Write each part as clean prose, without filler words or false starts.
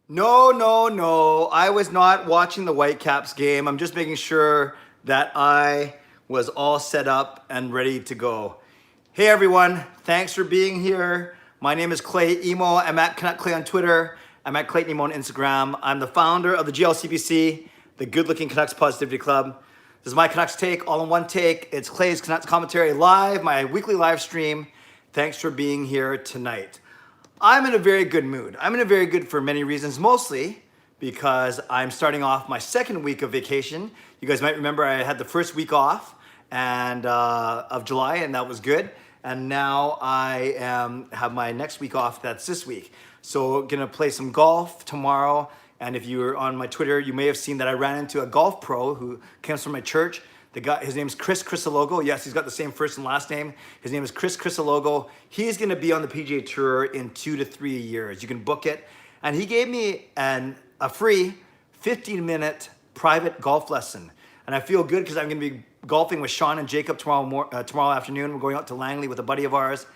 No. I was not watching the Whitecaps game. I'm just making sure that I was all set up and ready to go. Hey everyone, thanks for being here. My name is Clay Emo. I'm at Canuck Clay on Twitter. I'm at Clayton Emo on Instagram. I'm the founder of the GLCBC, the Good Looking Canucks Positivity Club. This is my Canucks take, all in one take. It's Clay's Canucks commentary live, my weekly live stream. Thanks for being here tonight. I'm in a very good mood. I'm in a very good for many reasons, mostly because I'm starting off my second week of vacation. You guys might remember I had the first week off and of July, and that was good. And now I have my next week off. That's this week. So gonna play some golf tomorrow. And if you were on my Twitter, you may have seen that I ran into a golf pro who comes from my church. The guy, his name's Chris Crisologo. Yes, he's got the same first and last name. His name is Chris Crisologo. He's gonna be on the PGA Tour in 2 to 3 years. You can book it. And he gave me a free 15-minute private golf lesson. And I feel good because I'm gonna be golfing with Sean and Jacob tomorrow afternoon. We're going out to Langley with a buddy of ours.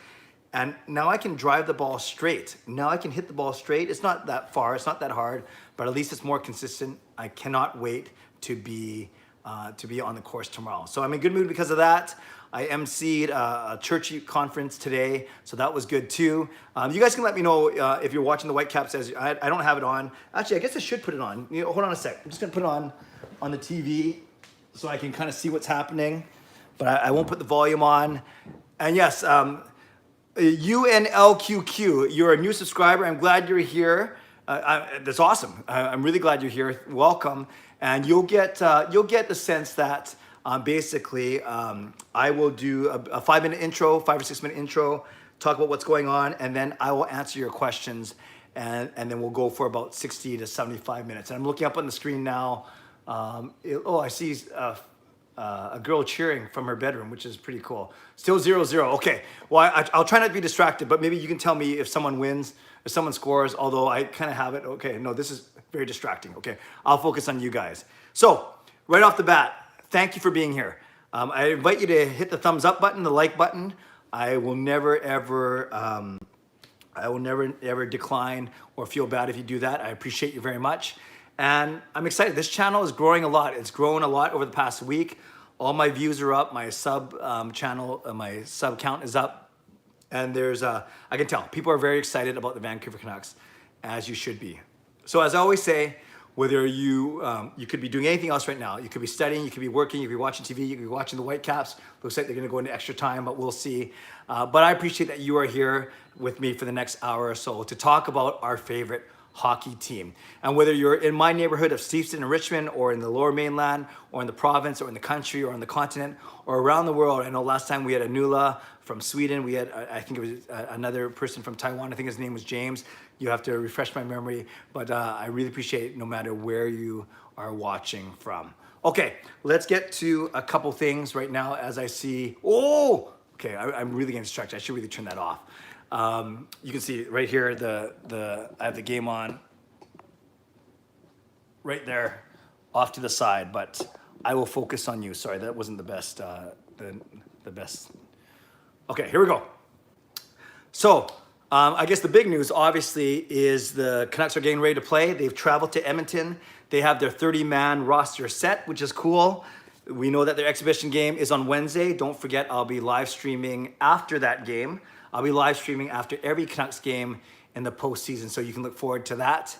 And now I can drive the ball straight. Now I can hit the ball straight. It's not that far, it's not that hard, but at least it's more consistent. I cannot wait to be on the course tomorrow. So I'm in good mood because of that. I emceed a church conference today, so that was good too. You guys can let me know if you're watching the Whitecaps. As I don't have it on. Actually, I guess I should put it on. Hold on a sec. I'm just gonna put it on the TV so I can kind of see what's happening, but I won't put the volume on. And yes, UNLQQ, you're a new subscriber. I'm glad you're here. That's awesome. I'm really glad you're here. Welcome. And you'll get the sense that basically I will do a 5-minute intro, 5 or 6 minute intro, talk about what's going on, and then I will answer your questions, and then we'll go for about 60 to 75 minutes. And I'm looking up on the screen now. I see a girl cheering from her bedroom, which is pretty cool. Still 0-0. Okay. Well, I'll try not to be distracted, but maybe you can tell me if someone wins, if someone scores, although I kind of have it. Okay. No, this is very distracting. Okay. I'll focus on you guys. So right off the bat, thank you for being here. I invite you to hit the thumbs up button, the like button. I will never ever decline or feel bad if you do that. I appreciate you very much. And I'm excited. This channel is growing a lot. It's grown a lot over the past week. All my views are up. My sub my sub count is up. And I can tell, people are very excited about the Vancouver Canucks, as you should be. So as I always say, whether you could be doing anything else right now, you could be studying, you could be working, you could be watching TV, you could be watching the Whitecaps. Looks like they're gonna go into extra time, but we'll see. But I appreciate that you are here with me for the next hour or so to talk about our favorite hockey team. And whether you're in my neighborhood of Steveston and Richmond, or in the Lower Mainland, or in the province, or in the country, or on the continent, or around the world. I know last time we had Anula from Sweden. We had, I think it was another person from Taiwan. I think his name was James. You have to refresh my memory, but I really appreciate it no matter where you are watching from. Okay, let's get to a couple things right now as I see, okay, I'm really getting distracted. I should really turn that off. You can see right here, I have the game on right there off to the side, but I will focus on you. Sorry, that wasn't the best, the best. Okay, here we go. So I guess the big news obviously is the Canucks are getting ready to play. They've traveled to Edmonton. They have their 30-man roster set, which is cool. We know that their exhibition game is on Wednesday. Don't forget, I'll be live streaming after that game. I'll be live streaming after every Canucks game in the postseason, so you can look forward to that.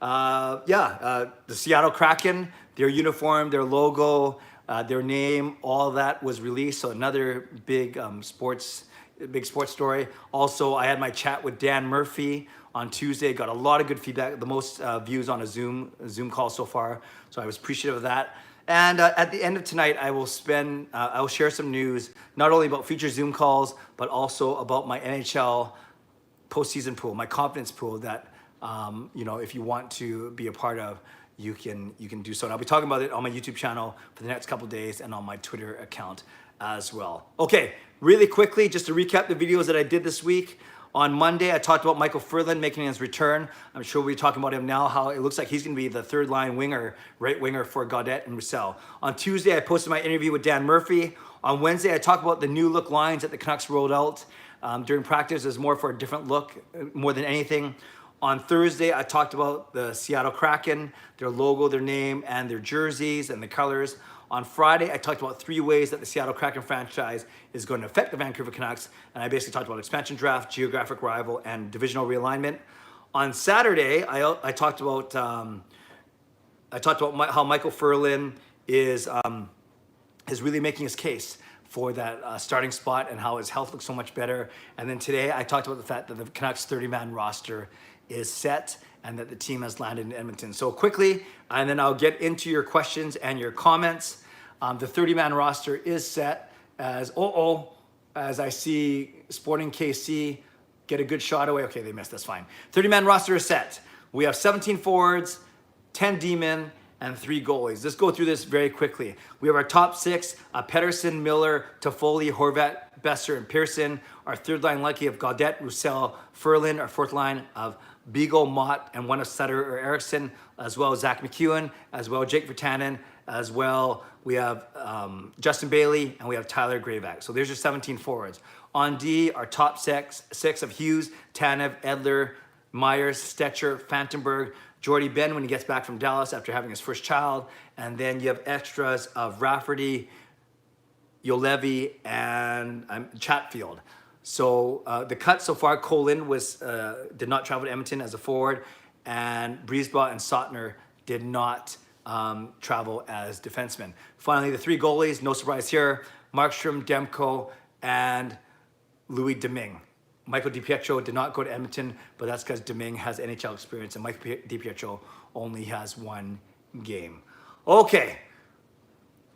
The Seattle Kraken, their uniform, their logo, their name, all that was released. So another big sports story. Also, I had my chat with Dan Murphy on Tuesday. Got a lot of good feedback. The most views on a Zoom call so far. So I was appreciative of that. And at the end of tonight, I will share some news, not only about future Zoom calls, but also about my NHL postseason pool, my confidence pool that, if you want to be a part of, you can do so. And I'll be talking about it on my YouTube channel for the next couple of days and on my Twitter account as well. Okay, really quickly, just to recap the videos that I did this week. On Monday, I talked about Michael Furlan making his return. I'm sure we'll be talking about him now, how it looks like he's going to be the third line winger, right winger for Gaudette and Roussel. On Tuesday, I posted my interview with Dan Murphy. On Wednesday, I talked about the new look lines that the Canucks rolled out during practice. It was more for a different look, more than anything. On Thursday, I talked about the Seattle Kraken, their logo, their name, and their jerseys and the colors. On Friday, I talked about 3 ways that the Seattle Kraken franchise is going to affect the Vancouver Canucks, and I basically talked about expansion draft, geographic rival, and divisional realignment. On Saturday, I talked about how Michael Ferland is really making his case for that starting spot and how his health looks so much better. And then today, I talked about the fact that the Canucks 30-man roster is set and that the team has landed in Edmonton. So quickly, and then I'll get into your questions and your comments. The 30-man roster is set as I see Sporting KC get a good shot away. Okay, they missed, that's fine. 30-man roster is set. We have 17 forwards, 10 D-men, and 3 goalies. Let's go through this very quickly. We have our top 6, Pettersson, Miller, Toffoli, Horvat, Besser, and Pearson. Our third line likely of Gaudette, Roussel, Ferland. Our fourth line of Beagle, Mott, and one of Sutter or Eriksson, as well as Zach McEwen, as well as Jake Virtanen, as well. We have Justin Bailey, and we have Tyler Gravac. So there's your 17 forwards. On D, our top 6 of Hughes, Tanev, Edler, Myers, Stetcher, Fantenberg, Jordy Ben when he gets back from Dallas after having his first child. And then you have extras of Rafferty, Yolevi, and Chatfield. So the cut so far, Colin did not travel to Edmonton as a forward, and Brisebois and Sotner did not travel as defensemen. Finally, the 3 goalies, no surprise here, Markstrom, Demko, and Louis Domingue. Michael DiPietro did not go to Edmonton, but that's because Domingue has NHL experience and Michael DiPietro only has 1 game. Okay,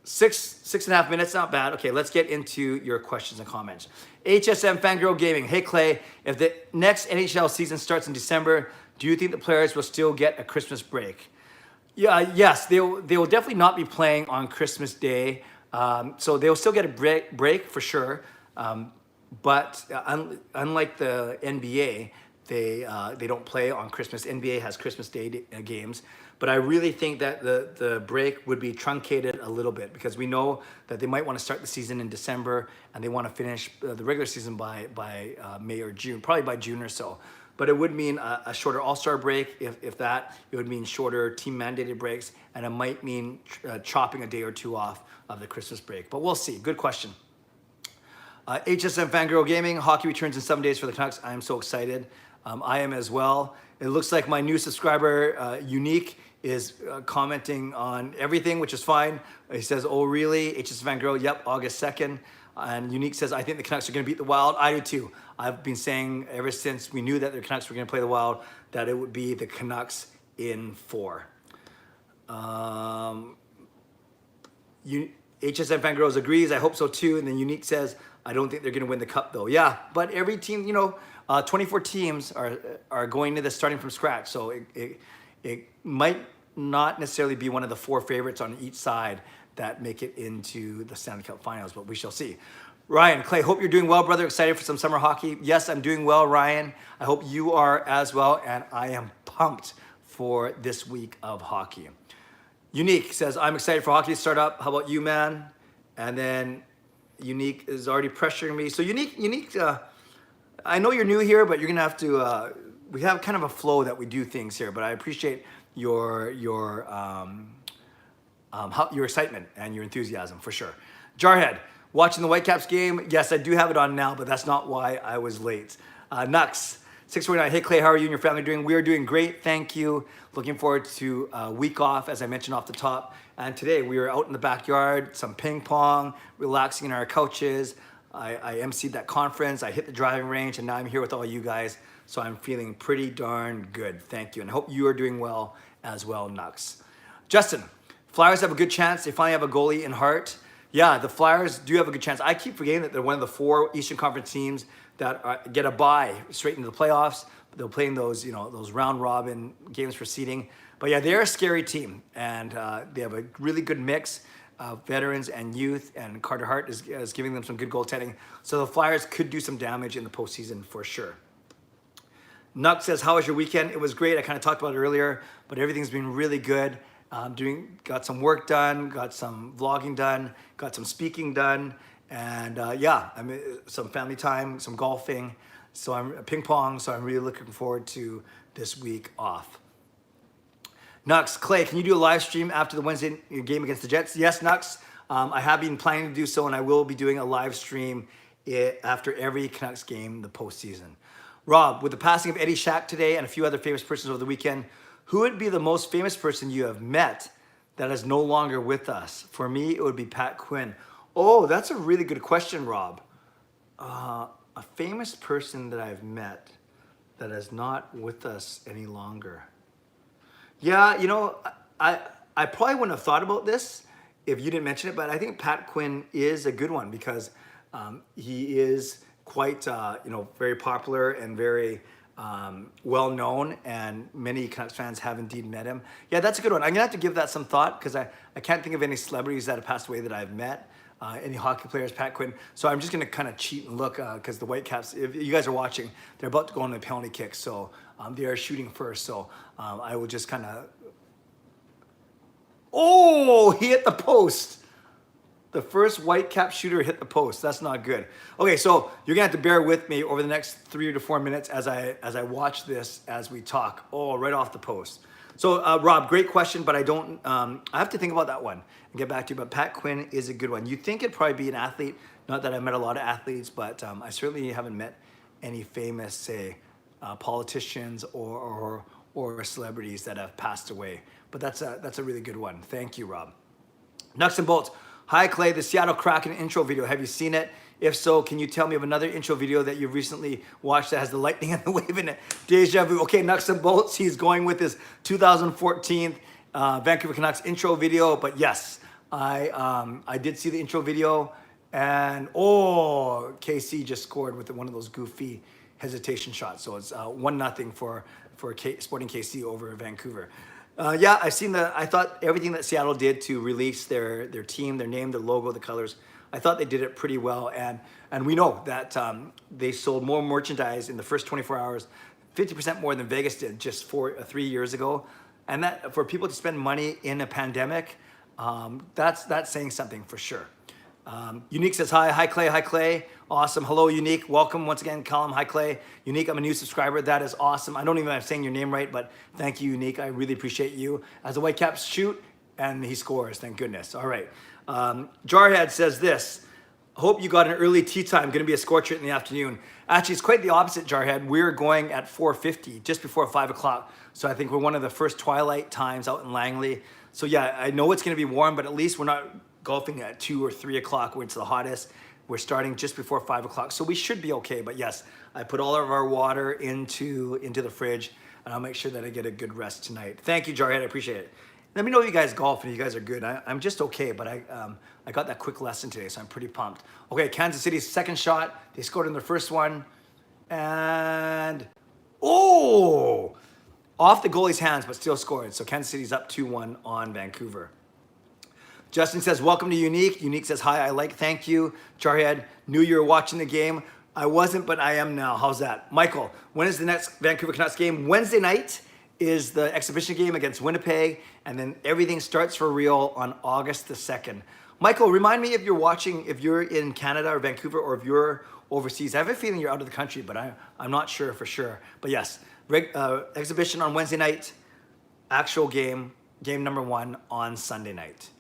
6.5 minutes, not bad. Okay, let's get into your questions and comments. HSM Fangirl Gaming. Hey Clay, if the next NHL season starts in December, do you think the players will still get a Christmas break? Yeah, yes, they will definitely not be playing on Christmas Day. So they'll still get a break for sure. But unlike the NBA, they don't play on Christmas. NBA has Christmas Day games. But I really think that the break would be truncated a little bit because we know that they might want to start the season in December and they want to finish the regular season by May or June, probably by June or so. But it would mean a shorter All-Star break, if that. It would mean shorter team-mandated breaks, and it might mean chopping a day or 2 off of the Christmas break. But we'll see. Good question. HSM Fangirl Gaming, hockey returns in 7 days for the Canucks. I am so excited. I am as well. It looks like my new subscriber, Unique, is commenting on everything, which is fine. He says, oh really? HSM Fangirl, yep, August 2nd. And Unique says, I think the Canucks are going to beat the Wild. I do too. I've been saying ever since we knew that the Canucks were going to play the Wild that it would be the Canucks in 4. HSM Fangirls agrees. I hope so too. And then Unique says, I don't think they're going to win the Cup though. Yeah, but every team, 24 teams are going to this starting from scratch. So it might not necessarily be one of the 4 favorites on each side that make it into the Stanley Cup Finals, but we shall see. Ryan, Clay, hope you're doing well, brother. Excited for some summer hockey. Yes, I'm doing well, Ryan. I hope you are as well, and I am pumped for this week of hockey. Unique says, I'm excited for hockey to start up. How about you, man? And then Unique is already pressuring me. So Unique, I know you're new here, but you're gonna have to, we have kind of a flow that we do things here, but I appreciate your excitement and your enthusiasm for sure. Jarhead, watching the Whitecaps game. Yes, I do have it on now, but that's not why I was late. Nux, 649. Hey Clay, how are you and your family doing? We are doing great, thank you. Looking forward to a week off, as I mentioned off the top. And today we were out in the backyard, some ping pong, relaxing in our couches. I emceed that conference. I hit the driving range, and now I'm here with all you guys. So I'm feeling pretty darn good. Thank you, and I hope you are doing well as well, Nux. Justin, Flyers have a good chance. They finally have a goalie in Hart. Yeah, the Flyers do have a good chance. I keep forgetting that they're one of the 4 Eastern Conference teams that get a bye straight into the playoffs. They're playing those, those round robin games for seeding. But yeah, they're a scary team, and they have a really good mix of veterans and youth, and Carter Hart is giving them some good goaltending. So the Flyers could do some damage in the postseason for sure. Nuck says, how was your weekend? It was great. I kind of talked about it earlier, but everything's been really good. Got some work done, got some vlogging done, got some speaking done, and some family time, some golfing, so I'm ping pong. So I'm really looking forward to this week off. Nux, Clay, can you do a live stream after the Wednesday game against the Jets? Yes, Nux. I have been planning to do so, and I will be doing a live stream after every Canucks game the postseason. Rob, with the passing of Eddie Shack today and a few other famous persons over the weekend, who would be the most famous person you have met that is no longer with us? For me, it would be Pat Quinn. Oh, that's a really good question, Rob. A famous person that I've met that is not with us any longer. Yeah, you know, I probably wouldn't have thought about this if you didn't mention it, but I think Pat Quinn is a good one because he is quite, very popular and very well known, and many Canucks fans have indeed met him. Yeah, that's a good one. I'm gonna have to give that some thought because I can't think of any celebrities that have passed away that I've met. Any hockey players, Pat Quinn. So I'm just gonna kind of cheat and look because the Whitecaps, if you guys are watching, they're about to go on a penalty kick. So they are shooting first. So I will just kind of, oh, he hit the post. The first Whitecap shooter hit the post. That's not good. Okay, so you're gonna have to bear with me over the next 3 to 4 minutes as I watch this as we talk. Oh, right off the post. So Rob, great question, but I don't. I have to think about that one and get back to you. But Pat Quinn is a good one. You think it'd probably be an athlete? Not that I met a lot of athletes, but I certainly haven't met any famous, say, politicians or celebrities that have passed away. But that's a really good one. Thank you, Rob. Nuts and bolts. Hi, Clay. The Seattle Kraken intro video. Have you seen it? If so, can you tell me of another intro video that you've recently watched that has the lightning and the wave in it? Deja vu. Okay, Nuts and bolts. He's going with his 2014 Vancouver Canucks intro video. But yes, I did see the intro video, and KC just scored with one of those goofy hesitation shots. So it's 1-0 for Sporting KC over Vancouver. I've seen I thought everything that Seattle did to release their team, their name, their logo, the colors, I thought they did it pretty well. And we know that they sold more merchandise in the first 24 hours, 50% more than Vegas did just 3 years ago. And that for people to spend money in a pandemic, that's saying something for sure. Unique says hi. Hi, Clay. Hi, Clay. Awesome. Hello, Unique. Welcome once again, Callum. Hi, Clay. Unique, I'm a new subscriber. That is awesome. I don't even know if I'm saying your name right, but thank you, Unique. I really appreciate you. As the Whitecaps shoot, and he scores. Thank goodness. All right. Jarhead says this. Hope you got an early tea time. Going to be a scorcher in the afternoon. Actually, it's quite the opposite, Jarhead. We're going at 4:50, just before 5 o'clock. So I think we're one of the first twilight times out in Langley. So yeah, I know it's going to be warm, but at least we're not golfing at 2 or 3 o'clock when it's the hottest. We're starting just before 5 o'clock, so we should be okay. But yes, I put all of our water into the fridge, and I'll make sure that I get a good rest tonight. Thank you, Jarhead. I appreciate it. Let me know if you guys golf and you guys are good. I'm just okay, but I got that quick lesson today, so I'm pretty pumped. Okay, Kansas City's second shot. They scored in their first one, and off the goalie's hands, but still scored. So Kansas City's up 2-1 on Vancouver. Justin says, welcome to Unique. Unique says, hi, I like, thank you. Jarhead, knew you were watching the game. I wasn't, but I am now. How's that? Michael, when is the next Vancouver Canucks game? Wednesday night is the exhibition game against Winnipeg, and then everything starts for real on August the 2nd. Michael, remind me if you're watching, if you're in Canada or Vancouver, or if you're overseas. I have a feeling you're out of the country, but I'm not sure for sure. But yes, exhibition on Wednesday night, actual game number 1 on Sunday night.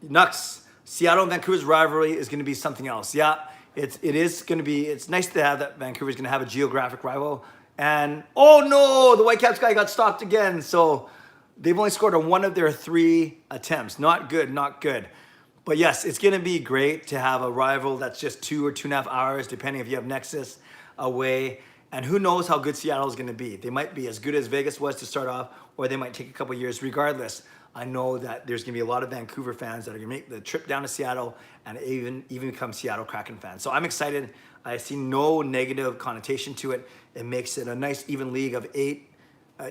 Nux, Seattle and Vancouver's rivalry is going to be something else. Yeah, it is going to be. It's nice to have that Vancouver's going to have a geographic rival. And oh no, the Whitecaps guy got stopped again. So they've only scored on 1 of their 3 attempts. Not good, not good. But yes, it's going to be great to have a rival that's just 2 or 2.5 hours, depending if you have Nexus away. And who knows how good Seattle is going to be. They might be as good as Vegas was to start off, or they might take a couple years. Regardless, I know that there's going to be a lot of Vancouver fans that are going to make the trip down to Seattle and even become Seattle Kraken fans. So I'm excited. I see no negative connotation to it. It makes it a nice even league of 8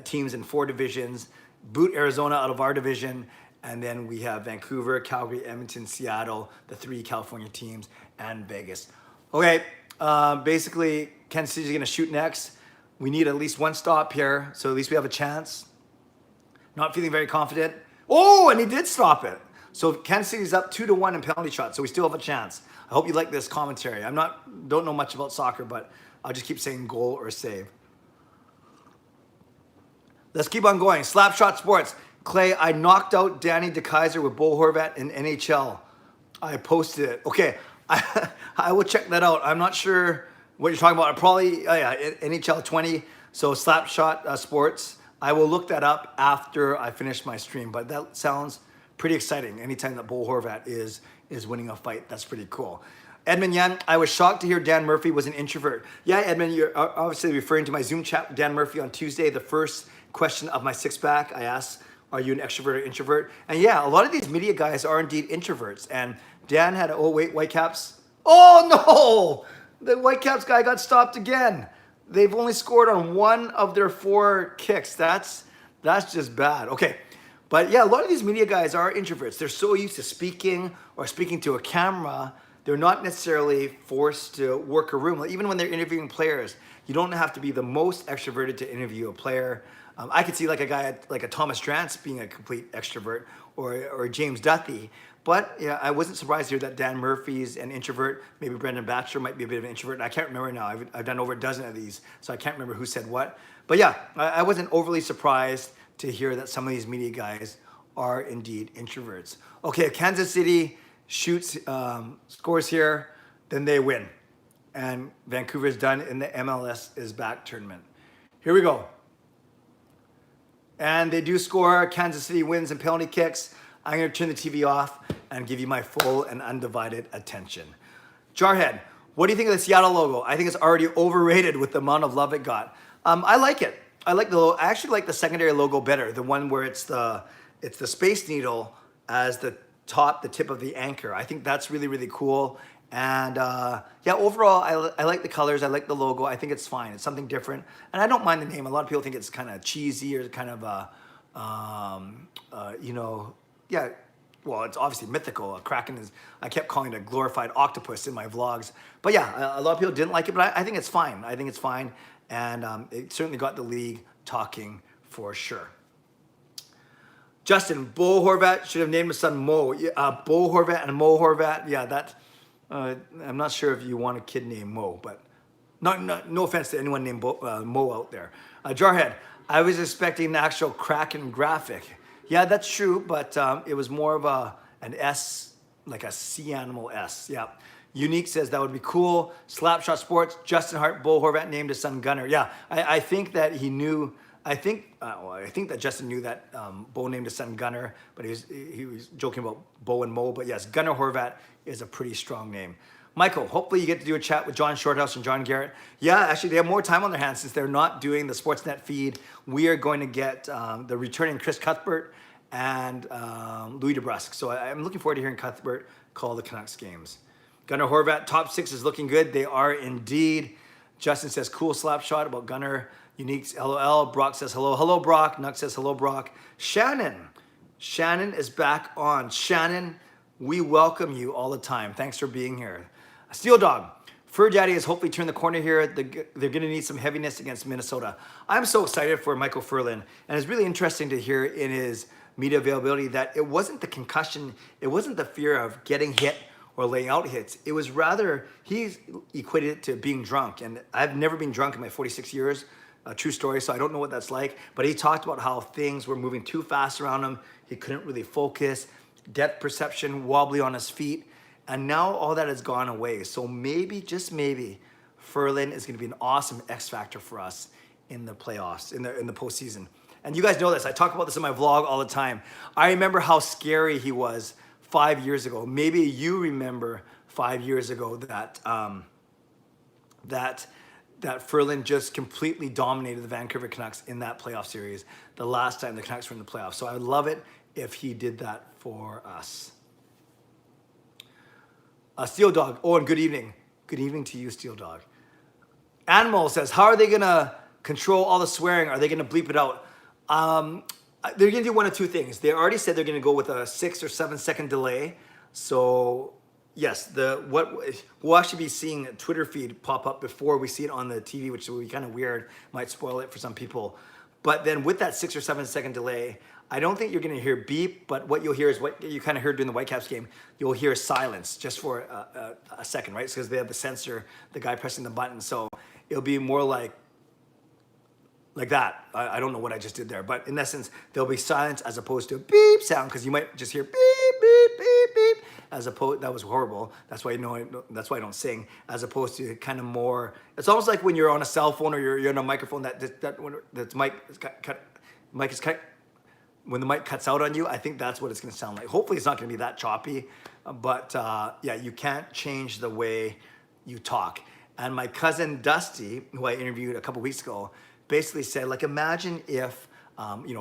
teams in 4 divisions. Boot Arizona out of our division. And then we have Vancouver, Calgary, Edmonton, Seattle, the 3 California teams, and Vegas. Okay, basically, Kansas City's going to shoot next. We need at least 1 stop here, so at least we have a chance. Not feeling very confident. Oh, and he did stop it. So Kansas City's up 2-1 in penalty shots, so we still have a chance. I hope you like this commentary. Don't know much about soccer, but I'll just keep saying goal or save. Let's keep on going. Slapshot Sports. Clay, I knocked out Danny DeKaiser with Bo Horvat in NHL. I posted it. Okay, I will check that out. I'm not sure what you're talking about. Probably, NHL 20. So Slapshot Sports. I will look that up after I finish my stream. But that sounds pretty exciting. Anytime that Bo Horvat is winning a fight, that's pretty cool. Edmund Yan, I was shocked to hear Dan Murphy was an introvert. Yeah, Edmund, you're obviously referring to my Zoom chat with Dan Murphy on Tuesday. The first question of my six-pack, I asked, are you an extrovert or introvert? And yeah, a lot of these media guys are indeed introverts. And Dan had, Whitecaps. Oh no! The Whitecaps guy got stopped again. They've only scored on one of their 4 kicks. That's just bad. Okay. But yeah, a lot of these media guys are introverts. They're so used to speaking or speaking to a camera, they're not necessarily forced to work a room. Like, even when they're interviewing players, you don't have to be the most extroverted to interview a player. I could see like a guy like a Thomas Drance being a complete extrovert, or James Duthie. But yeah, I wasn't surprised to hear that Dan Murphy's an introvert. Maybe Brendan Batchelor might be a bit of an introvert. I can't remember now. I've done over a dozen of these, so I can't remember who said what. But yeah, I wasn't overly surprised to hear that some of these media guys are indeed introverts. Okay, Kansas City shoots, scores here, then they win. And Vancouver's done in the MLS is back tournament. Here we go. And they do score. Kansas City wins in penalty kicks. I'm going to turn the TV off and give you my full and undivided attention. Jarhead, what do you think of the Seattle logo? I think it's already overrated with the amount of love it got. I like it. I like the logo. I actually like the secondary logo better, the one where it's the Space Needle as the tip of the anchor. I think that's really, really cool. And yeah, overall, I like the colors. I like the logo. I think it's fine. It's something different. And I don't mind the name. A lot of people think it's kind of cheesy or kind of, yeah, well, it's obviously mythical. A Kraken is, I kept calling it a glorified octopus in my vlogs. But yeah, a lot of people didn't like it, but I think it's fine. I think it's fine. And it certainly got the league talking for sure. Justin, Bo Horvat should have named his son Mo. Bo Horvat and Mo Horvat. Yeah, that. I'm not sure if you want a kid named Mo, but no offense to anyone named Mo out there. Jarhead, I was expecting the actual Kraken graphic. Yeah, that's true, but it was more of an S, like a sea animal S. Yeah. Unique says that would be cool. Slapshot Sports, Justin Hart, Bo Horvat named his son Gunner. Yeah, I think that he knew. I think that Justin knew that Bo named his son Gunner, but he was joking about Bo and Mo. But yes, Gunner Horvat is a pretty strong name. Michael, hopefully you get to do a chat with John Shorthouse and John Garrett. Yeah, actually they have more time on their hands since they're not doing the Sportsnet feed. We are going to get the returning Chris Cuthbert and Louis DeBrusque. So I'm looking forward to hearing Cuthbert call the Canucks games. Gunner Horvat, top 6 is looking good. They are indeed. Justin says, cool slap shot about Gunner. Unique, LOL. Brock says, hello. Hello, Brock. Nuck says, hello, Brock. Shannon is back on. Shannon, we welcome you all the time. Thanks for being here. Steel Dog, Fur Daddy has hopefully turned the corner here. They're going to need some heaviness against Minnesota. I'm so excited for Michael Furlan. And it's really interesting to hear in his media availability that it wasn't the concussion. It wasn't the fear of getting hit or laying out hits. It was rather, he's equated it to being drunk. And I've never been drunk in my 46 years. A true story, so I don't know what that's like. But he talked about how things were moving too fast around him. He couldn't really focus. Depth perception, wobbly on his feet. And now all that has gone away. So maybe, just maybe, Furlan is going to be an awesome X factor for us in the playoffs, in the postseason. And you guys know this. I talk about this in my vlog all the time. I remember how scary he was 5 years ago. Maybe you remember 5 years ago that Furlan just completely dominated the Vancouver Canucks in that playoff series the last time the Canucks were in the playoffs. So I would love it if he did that for us. Steel Dog, oh, and good evening. Good evening to you, Steel Dog. Animal says, how are they going to control all the swearing? Are they going to bleep it out? They're going to do one of two things. They already said they're going to go with a 6 or 7 second delay. So yes, we'll actually be seeing a Twitter feed pop up before we see it on the TV, which will be kind of weird. Might spoil it for some people. But then with that 6 or 7 second delay, I don't think you're going to hear beep, but what you'll hear is what you kind of heard during the Whitecaps game. You'll hear silence just for a second, right? Because they have the sensor, the guy pressing the button. So it'll be more like like that. I don't know what I just did there, but in essence, there'll be silence as opposed to a beep sound, because you might just hear beep, beep, beep, beep, as opposed, that was horrible. That's why that's why I don't sing, as opposed to kind of more, it's almost like when you're on a cell phone or you're on a microphone that's mic is cut, when the mic cuts out on you, I think that's what it's gonna sound like. Hopefully it's not gonna be that choppy, but yeah, you can't change the way you talk. And my cousin Dusty, who I interviewed a couple weeks ago, basically said, like, imagine if,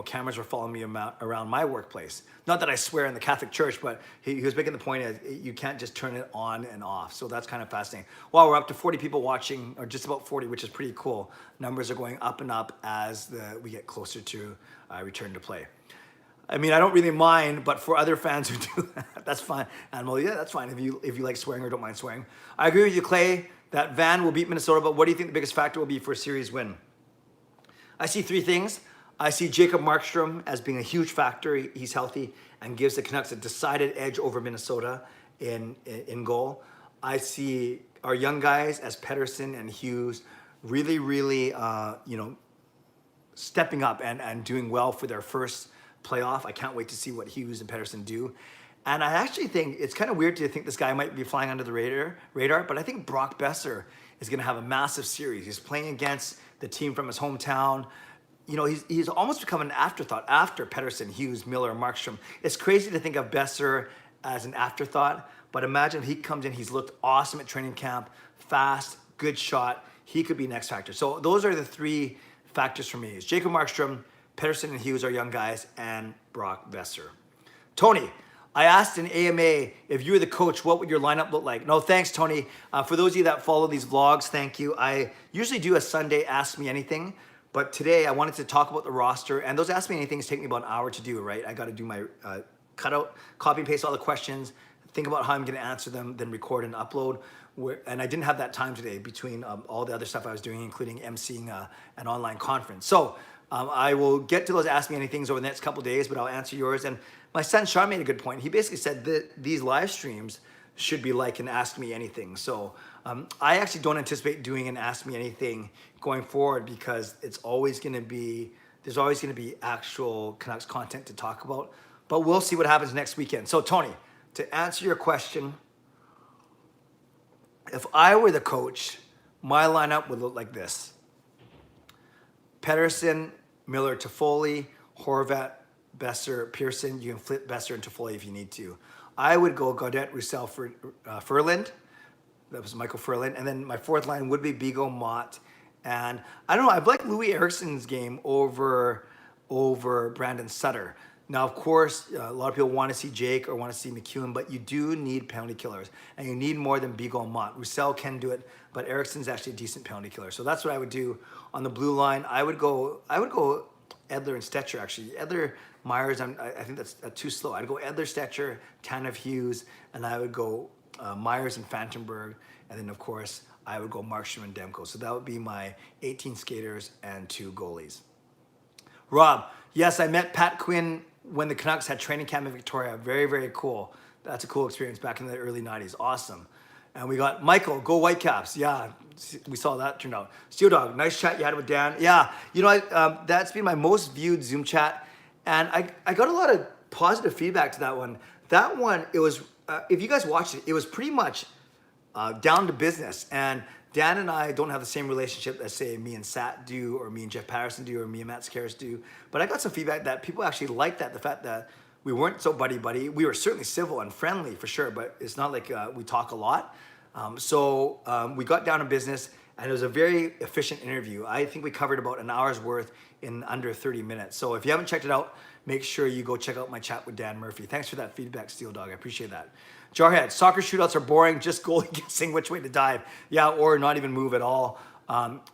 cameras were following me around my workplace. Not that I swear in the Catholic Church, but he was making the point that you can't just turn it on and off. So that's kind of fascinating. Well, we're up to 40 people watching, or just about 40, which is pretty cool. Numbers are going up and up as we get closer to return to play. I mean, I don't really mind, but for other fans who do that, that's fine. And well, yeah, that's fine if you like swearing or don't mind swearing. I agree with you, Clay, that Van will beat Minnesota, but what do you think the biggest factor will be for a series win? I see three things. I see Jacob Markstrom as being a huge factor. He's healthy and gives the Canucks a decided edge over Minnesota in goal. I see our young guys as Pettersson and Hughes really, stepping up and doing well for their first playoff. I can't wait to see what Hughes and Pettersson do. And I actually think it's kind of weird to think this guy might be flying under the radar, but I think Brock Besser is going to have a massive series. He's playing against the team from his hometown. You know, he's almost become an afterthought after Pettersson, Hughes, Miller, Markstrom. It's crazy to think of Besser as an afterthought, but imagine if he comes in, he's looked awesome at training camp, fast, good shot. He could be next factor. So those are the three factors for me. It's Jacob Markstrom, Pettersson and Hughes are young guys, and Brock Besser. Tony, I asked in AMA, if you were the coach, what would your lineup look like? No, thanks, Tony. For those of you that follow these vlogs, thank you. I usually do a Sunday Ask Me Anything, but today I wanted to talk about the roster, and those Ask Me Anythings take me about an hour to do, right? I got to do my cutout, copy and paste all the questions, think about how I'm going to answer them, then record and upload. And I didn't have that time today between all the other stuff I was doing, including emceeing an online conference. So I will get to those Ask Me Anythings over the next couple of days, but I'll answer yours. And my son Sean made a good point. He basically said that these live streams should be like an Ask Me Anything. So I actually don't anticipate doing an Ask Me Anything going forward, because it's always going to be, there's always going to be actual Canucks content to talk about. But we'll see what happens next weekend. So Tony, to answer your question, if I were the coach, my lineup would look like this: Pettersson, Miller, Toffoli, Horvat, Besser, Pearson. You can flip Besser and Toffoli if you need to. I would go Gaudette, Roussel, Ferland. That was Michael Ferland. And then my fourth line would be Bigo, Mott. And I don't know, I've liked Louis Eriksson's game over Brandon Sutter. Now, of course, a lot of people want to see Jake or want to see McEwen, but you do need penalty killers, and you need more than Bigo and Mott. Roussel can do it, but Eriksson's actually a decent penalty killer. So that's what I would do on the blue line. I would go Edler and Stetcher, actually. Edler, Myers, I think that's too slow. I'd go Edler, Stetcher, Tanev, Hughes, and I would go Myers and Fantenberg, and then, of course, I would go Markstrom and Demko. So that would be my 18 skaters and 2 goalies. Rob, yes, I met Pat Quinn when the Canucks had training camp in Victoria. Very, very cool. That's a cool experience back in the early 90s. Awesome. And we got Michael, go Whitecaps. Yeah, we saw that turned out. Steel Dog, nice chat you had with Dan. Yeah, you know, that's been my most viewed Zoom chat. And I got a lot of positive feedback to that one. That one, it was, if you guys watched it, it was pretty much down to business. And Dan and I don't have the same relationship as, say, me and Sat do, or me and Jeff Patterson do, or me and Matt Scaris do. But I got some feedback that people actually liked that, the fact that we weren't so buddy-buddy. We were certainly civil and friendly for sure, but it's not like we talk a lot. So we got down to business, and it was a very efficient interview. I think we covered about an hour's worth in under 30 minutes. So if you haven't checked it out, make sure you go check out my chat with Dan Murphy. Thanks for that feedback, Steel Dog. I appreciate that. Jarhead, soccer shootouts are boring, just goalie guessing which way to dive. Yeah, or not even move at all.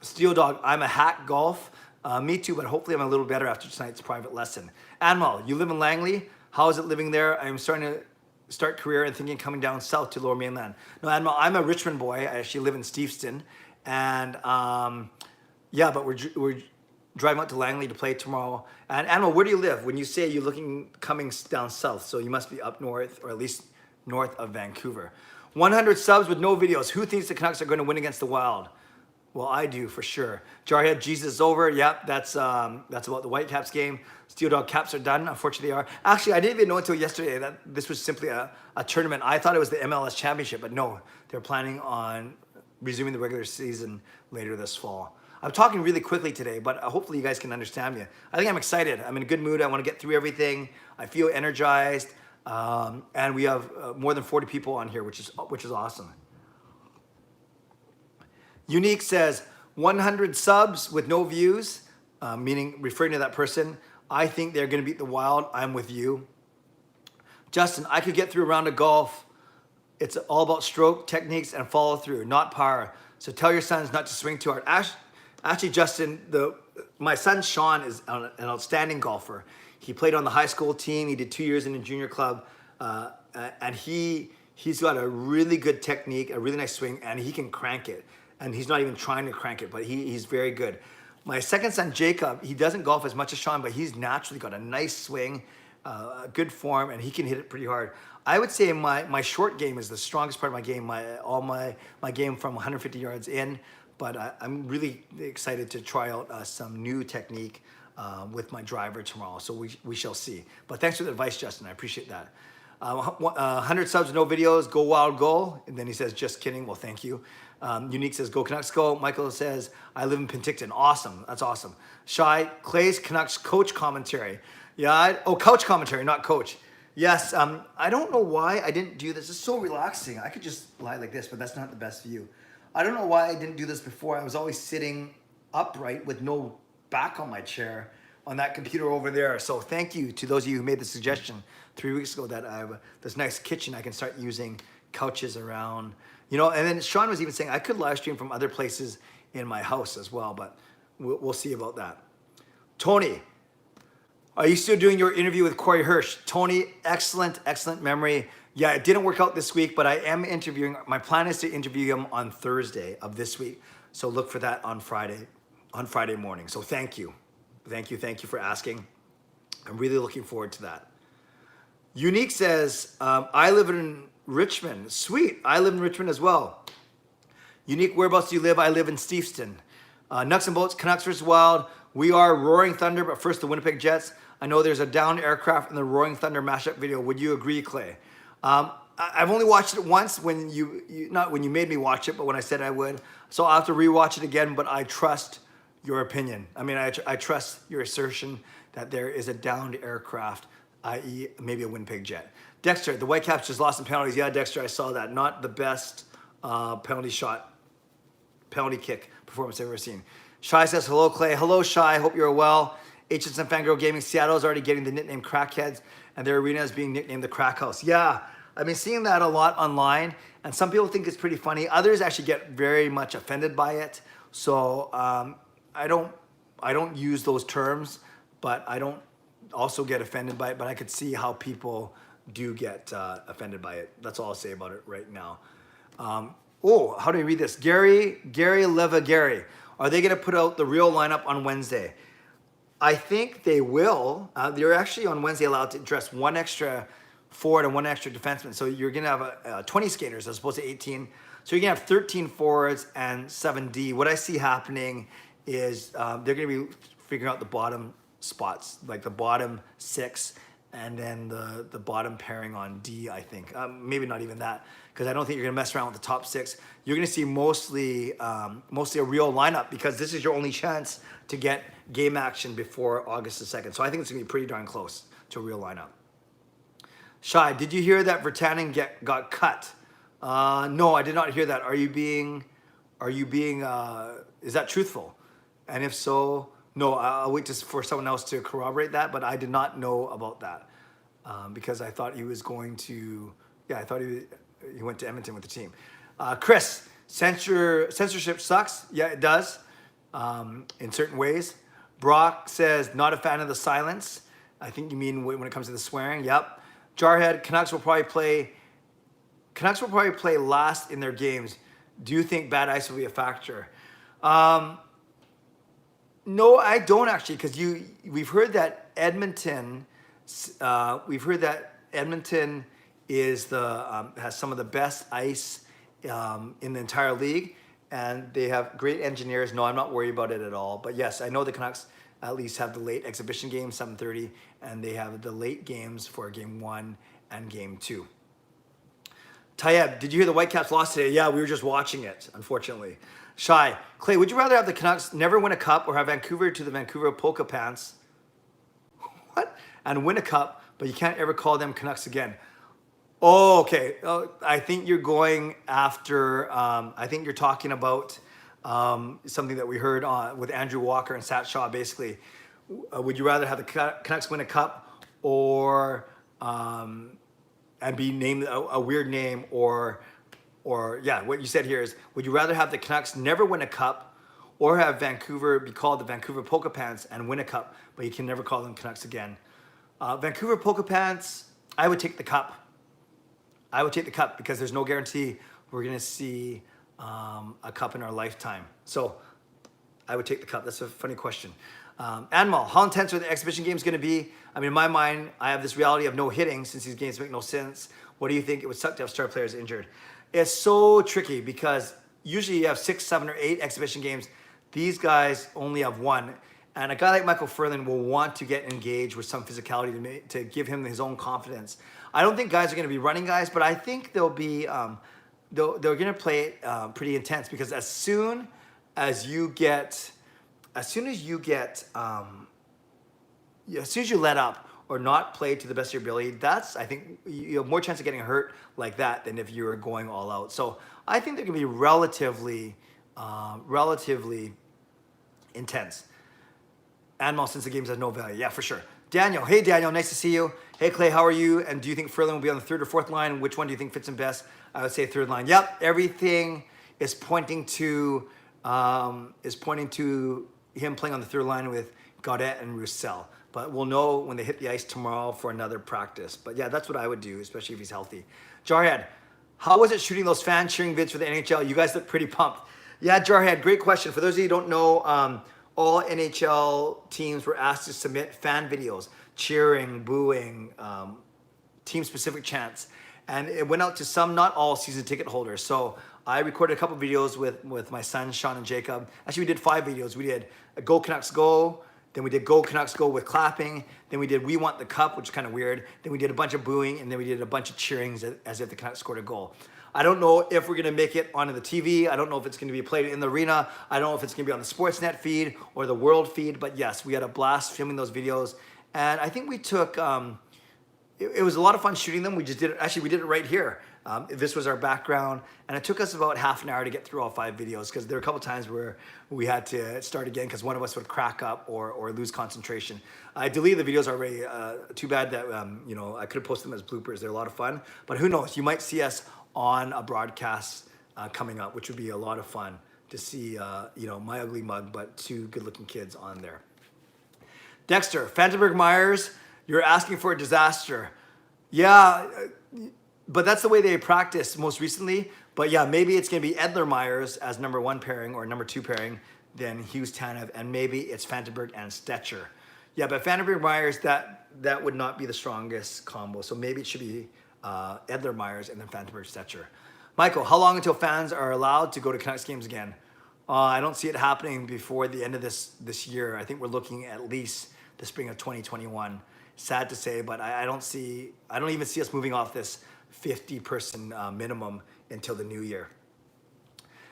Steel Dog, I'm a hack golf. Me too, but hopefully I'm a little better after tonight's private lesson. Animal, you live in Langley. How is it living there? I'm starting to start career and thinking coming down south to Lower Mainland. No, Animal, I'm a Richmond boy. I actually live in Steveston. And yeah, but we're driving out to Langley to play tomorrow. And Animal, where do you live? When you say you're coming down south, so you must be up north, or at least north of Vancouver. 100 subs with no videos. Who thinks the Canucks are going to win against the Wild? Well, I do for sure. Jarhead, Jesus is over. Yep, that's about the Whitecaps game. Steel Dog Caps are done. Unfortunately, they are. Actually, I didn't even know until yesterday that this was simply a tournament. I thought it was the MLS Championship, but no, they're planning on resuming the regular season later this fall. I'm talking really quickly today, but hopefully you guys can understand me. I think I'm excited. I'm in a good mood. I want to get through everything. I feel energized, and we have more than 40 people on here, which is awesome. Unique says 100 subs with no views, meaning referring to that person. I think they're going to beat the Wild. I'm with you. Justin, I could get through a round of golf. It's all about stroke techniques and follow through, not power. So tell your sons not to swing too hard. Actually, Justin, my son Sean is an outstanding golfer. He played on the high school team. He did 2 years in a junior club, and he's got a really good technique, a really nice swing, and he can crank it. And he's not even trying to crank it, but he's very good. My second son, Jacob, he doesn't golf as much as Sean, but he's naturally got a nice swing, good form, and he can hit it pretty hard. I would say my short game is the strongest part of my game, my game from 150 yards in, but I'm really excited to try out some new technique with my driver tomorrow, so we shall see. But thanks for the advice, Justin. I appreciate that. 100 subs, no videos, go Wild, go. And then he says, just kidding. Well, thank you. Unique says, go Canucks, go. Michael says, I live in Penticton. Awesome. That's awesome. Shy, Clay's Canucks coach commentary. Yeah, couch commentary, not coach. Yes, I don't know why I didn't do this. It's so relaxing. I could just lie like this, but that's not the best view. I don't know why I didn't do this before. I was always sitting upright with no back on my chair on that computer over there. So thank you to those of you who made the suggestion 3 weeks ago that I have this nice kitchen. I can start using couches around, and then Sean was even saying I could live stream from other places in my house as well, but we'll see about that. Tony, are you still doing your interview with Corey Hirsch? Tony, excellent memory. Yeah, it didn't work out this week, but I am interviewing. My plan is to interview him on Thursday of this week. So look for that on Friday morning. So thank you for asking. I'm really looking forward to that. Unique says, I live in Richmond. Sweet, I live in Richmond as well. Unique, whereabouts do you live? I live in Steveston. Nucks and Bolts, Canucks vs. Wild. We are Roaring Thunder, but first the Winnipeg Jets. I know there's a downed aircraft in the Roaring Thunder mashup video. Would you agree, Clay? I've only watched it once when not when you made me watch it, but when I said I would. So I'll have to rewatch it again, but I trust your opinion. I mean, I trust your assertion that there is a downed aircraft, i.e. maybe a Winnipeg Jet. Dexter, the Whitecaps just lost some penalties. Yeah, Dexter, I saw that. Not the best penalty kick performance I've ever seen. Shai says, hello, Clay. Hello, Shai. Hope you're well. HSM Fangirl Gaming, Seattle is already getting the nickname Crackheads, and their arena is being nicknamed the Crack House. Yeah, I've been seeing that a lot online, and some people think it's pretty funny. Others actually get very much offended by it. So I don't use those terms, but I don't also get offended by it. But I could see how people do get offended by it. That's all I'll say about it right now. How do you read this? Gary Leva Gary. Are they going to put out the real lineup on Wednesday? I think they will. They're actually on Wednesday allowed to dress one extra forward and one extra defenseman. So you're going to have 20 skaters as opposed to 18. So you're going to have 13 forwards and 7D. What I see happening is they're going to be figuring out the bottom spots, like the bottom 6 and then the bottom pairing on D, I think. Maybe not even that, because I don't think you're going to mess around with the top 6. You're going to see mostly a real lineup, because this is your only chance to get game action before August the 2nd. So I think it's going to be pretty darn close to a real lineup. Shai, did you hear that Virtanen got cut? No, I did not hear that. Are you being, is that truthful? And if so, no, I'll wait for someone else to corroborate that, but I did not know about that because I thought he was going to, I thought he went to Edmonton with the team. Chris, censorship sucks. Yeah, it does in certain ways. Brock says, not a fan of the silence. I think you mean when it comes to the swearing. Yep. Jarhead, Canucks will probably play last in their games. Do you think bad ice will be a factor? No, I don't actually, because we've heard that Edmonton is has some of the best ice in the entire league, and they have great engineers. No, I'm not worried about it at all. But yes, I know the Canucks at least have the late exhibition game, 7:30, and they have the late games for game 1 and game 2. Tayeb, did you hear the Whitecaps lost today? Yeah, we were just watching it, unfortunately. Shy, Clay, would you rather have the Canucks never win a cup or have Vancouver to the Vancouver Polka Pants? What? And win a cup, but you can't ever call them Canucks again. Oh, okay. I think you're going after, I think you're talking about something that we heard with Andrew Walker and Sat Shaw, basically. Would you rather have the Canucks win a cup or and be named a weird name, or yeah, what you said here is, would you rather have the Canucks never win a cup or have Vancouver be called the Vancouver Polka Pants and win a cup, but you can never call them Canucks again? Vancouver Polka Pants, I would take the cup. I would take the cup because there's no guarantee we're going to see a cup in our lifetime. So I would take the cup. That's a funny question. Anmal, how intense are the exhibition games going to be? I mean, in my mind, I have this reality of no hitting since these games make no sense. What do you think? It would suck to have star players injured. It's so tricky because usually you have 6, 7, or 8 exhibition games. These guys only have 1. And a guy like Michael Furlan will want to get engaged with some physicality to give him his own confidence. I don't think guys are going to be running guys, but I think they'll be they're going to play it pretty intense, because as soon as you let up or not play to the best of your ability, that's, I think, you have more chance of getting hurt like that than if you were going all out. So I think they're going to be relatively intense. Animal, since the games have no value. Yeah, for sure. Daniel, hey Daniel, nice to see you. Hey Clay, how are you? And do you think Furlan will be on the 3rd or 4th line? Which one do you think fits him best? I would say 3rd line. Yep, everything is pointing to him playing on the 3rd line with Gaudette and Roussel. But we'll know when they hit the ice tomorrow for another practice. But yeah, that's what I would do, especially if he's healthy. Jarhead, how was it shooting those fan cheering vids for the NHL? You guys look pretty pumped. Yeah, Jarhead, great question. For those of you who don't know, all NHL teams were asked to submit fan videos, cheering, booing, team-specific chants. And it went out to some, not all, season ticket holders. So I recorded a couple videos with my sons, Sean and Jacob. Actually, we did 5 videos. We did Go Canucks Go, then we did Go Canucks Go with clapping, then we did We Want the Cup, which is kind of weird, then we did a bunch of booing, and then we did a bunch of cheering as if the Canucks scored a goal. I don't know if we're going to make it onto the TV. I don't know if it's going to be played in the arena. I don't know if it's going to be on the Sportsnet feed or the World feed. But yes, we had a blast filming those videos. And I think we took, it was a lot of fun shooting them. We just did it, actually we did it right here. This was our background. And it took us about half an hour to get through all 5 videos, because there were a couple times where we had to start again because one of us would crack up or lose concentration. I deleted the videos already. Too bad that, I could have posted them as bloopers. They're a lot of fun. But who knows? You might see us on a broadcast coming up, which would be a lot of fun to see, my ugly mug, but 2 good-looking kids on there. Dexter, Fantenberg Myers, you're asking for a disaster. Yeah, but that's the way they practiced most recently. But yeah, maybe it's going to be Edler Myers as number 1 pairing or number 2 pairing, then Hughes Tanev, and maybe it's Fantenberg and Stetcher. Yeah, but Fantenberg Myers, that would not be the strongest combo. So maybe it should be Edler Myers and then Fantenberg Stetcher. Michael, how long until fans are allowed to go to Canucks games again? I don't see it happening before the end of this year. I think we're looking at least the spring of 2021. Sad to say, but I don't even see us moving off this 50-person minimum until the new year.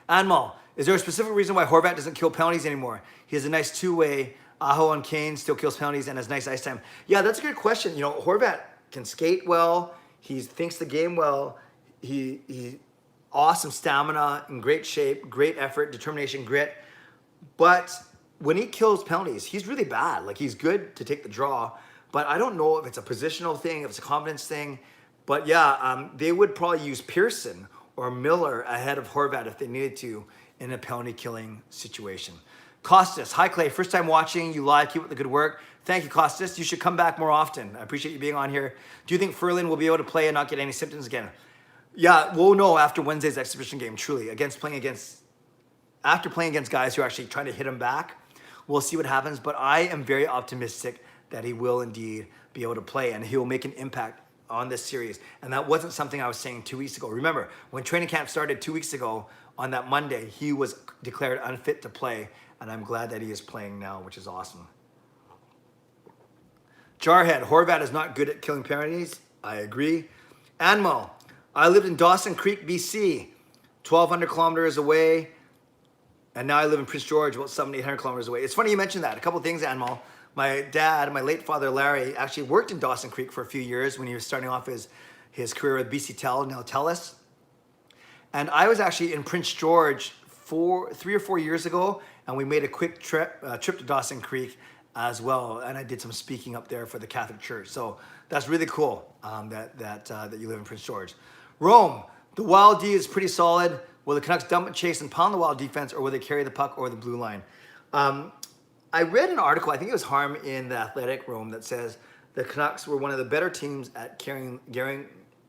Anmal, is there a specific reason why Horvat doesn't kill penalties anymore? He has a nice 2-way. Aho and Kane still kills penalties and has nice ice time. Yeah, that's a good question. Horvat can skate well. He thinks the game well. He awesome stamina, in great shape, great effort, determination, grit. But when he kills penalties, he's really bad. Like, he's good to take the draw, but I don't know if it's a positional thing, if it's a confidence thing. But yeah, they would probably use Pearson or Miller ahead of Horvat if they needed to in a penalty killing situation. Costas, hi Clay, first time watching you live. Keep up the good work. Thank you, Costas. You should come back more often. I appreciate you being on here. Do you think Furlan will be able to play and not get any symptoms again? Yeah, we'll know after Wednesday's exhibition game, truly. After playing against guys who are actually trying to hit him back, we'll see what happens. But I am very optimistic that he will indeed be able to play and he will make an impact on this series. And that wasn't something I was saying 2 weeks ago. Remember, when training camp started 2 weeks ago on that Monday, he was declared unfit to play. And I'm glad that he is playing now, which is awesome. Jarhead, Horvat is not good at killing penalties. I agree. Anmo, I lived in Dawson Creek, BC, 1,200 kilometers away. And now I live in Prince George, about 700-800 kilometers away. It's funny you mentioned that. A couple of things, Anmo. My dad, my late father, Larry, actually worked in Dawson Creek for a few years when he was starting off his career with BC Tel, now TELUS. And I was actually in Prince George 3 or 4 years ago, and we made a quick trip to Dawson Creek as well. And I did some speaking up there for the Catholic Church. So that's really cool that you live in Prince George. Rome, the Wild D is pretty solid. Will the Canucks dump and chase and pound the Wild defense, or will they carry the puck over the blue line? I read an article, I think it was Harm in the Athletic, Rome, that says the Canucks were one of the better teams at getting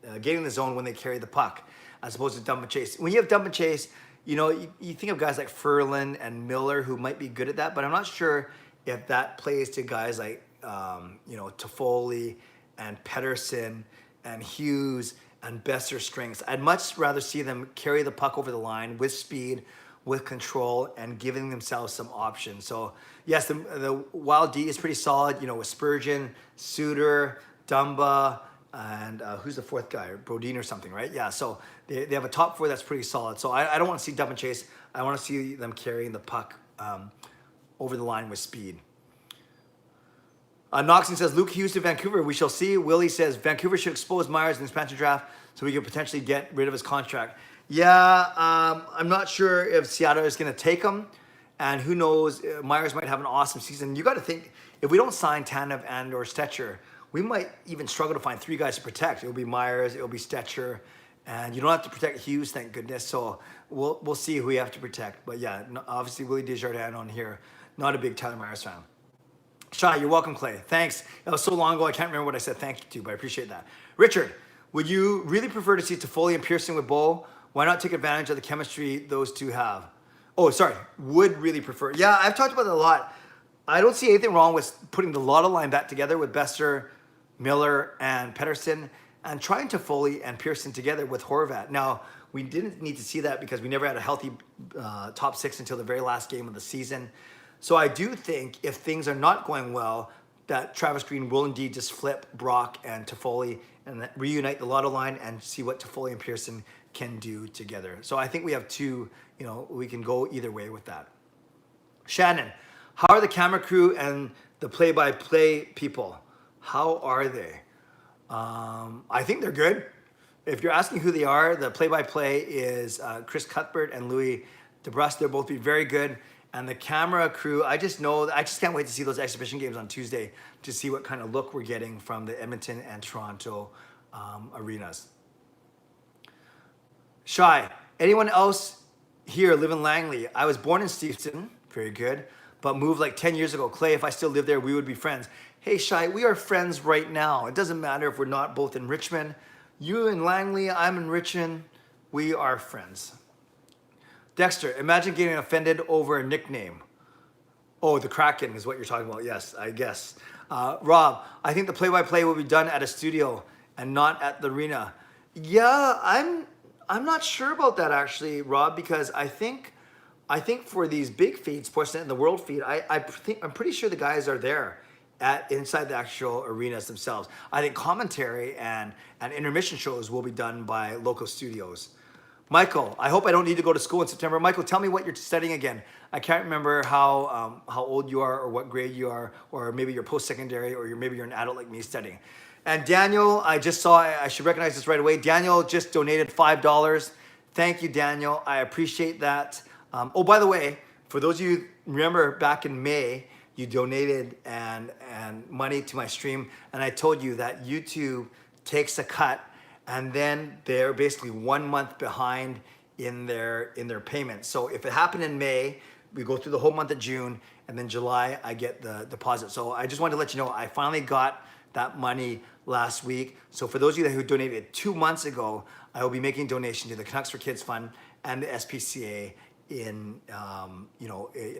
the zone when they carry the puck, as opposed to dump and chase. When you have dump and chase, you know, you think of guys like Ferland and Miller who might be good at that, but I'm not sure if that plays to guys like, Toffoli and Pettersson and Hughes and Besser's strengths. I'd much rather see them carry the puck over the line with speed, with control, and giving themselves some options. So yes, the Wild D is pretty solid, with Spurgeon, Suter, Dumba, and who's the fourth guy? Brodin or something, right? Yeah, so they have a top four that's pretty solid. So I don't want to see dump and chase. I want to see them carrying the puck over the line with speed. Noxon says, Luke Hughes to Vancouver. We shall see. Willie says, Vancouver should expose Myers in the expansion draft so we could potentially get rid of his contract. Yeah, I'm not sure if Seattle is going to take him. And who knows, Myers might have an awesome season. You got to think, if we don't sign Tanev and or Stetcher, we might even struggle to find 3 guys to protect. It'll be Myers, it'll be Stetcher, and you don't have to protect Hughes, thank goodness. So we'll see who we have to protect. But yeah, obviously Willie Desjardins on here, not a big Tyler Myers fan. Shai, you're welcome, Clay. Thanks. That was so long ago, I can't remember what I said thank you to, but I appreciate that. Richard, would you really prefer to see Toffoli and Pearson with Bo? Why not take advantage of the chemistry those two have? Oh, sorry, would really prefer. Yeah, I've talked about it a lot. I don't see anything wrong with putting the Lotto line back together with Besser, Miller, and Pettersson, and trying Toffoli and Pearson together with Horvat. Now, we didn't need to see that because we never had a healthy top 6 until the very last game of the season. So I do think if things are not going well, that Travis Green will indeed just flip Brock and Toffoli and reunite the Lotto line and see what Toffoli and Pearson can do together. So I think we have two, we can go either way with that. Shannon, how are the camera crew and the play-by-play people? How are they? I think they're good. If you're asking who they are, the play-by-play is Chris Cuthbert and Louis DeBrus. They'll both be very good. And the camera crew, I just can't wait to see those exhibition games on Tuesday to see what kind of look we're getting from the Edmonton and Toronto arenas. Shy, anyone else here live in Langley? I was born in Steveston, very good, but moved like 10 years ago. Clay, if I still lived there, we would be friends. Hey, Shy, we are friends right now. It doesn't matter if we're not both in Richmond. You in Langley, I'm in Richmond. We are friends. Dexter, imagine getting offended over a nickname. Oh, the Kraken is what you're talking about. Yes, I guess. Rob, I think the play-by-play will be done at a studio and not at the arena. Yeah, I'm not sure about that actually, Rob, because I think for these big feeds, Sportsnet and the World feed, I'm pretty sure the guys are there inside the actual arenas themselves. I think commentary and intermission shows will be done by local studios. Michael, I hope I don't need to go to school in September. Michael, tell me what you're studying again. I can't remember how old you are or what grade you are, or maybe you're post-secondary, or maybe you're an adult like me studying. And Daniel, I just saw, I should recognize this right away. Daniel just donated $5. Thank you, Daniel. I appreciate that. Oh, by the way, for those of you remember back in May, you donated and money to my stream, and I told you that YouTube takes a cut, and then they're basically 1 month behind in their payment. So if it happened in May, we go through the whole month of June, and then July I get the deposit. So I just wanted to let you know I finally got that money last week. So for those of you who donated 2 months ago, I will be making donation to the Canucks for Kids Fund and the SPCA in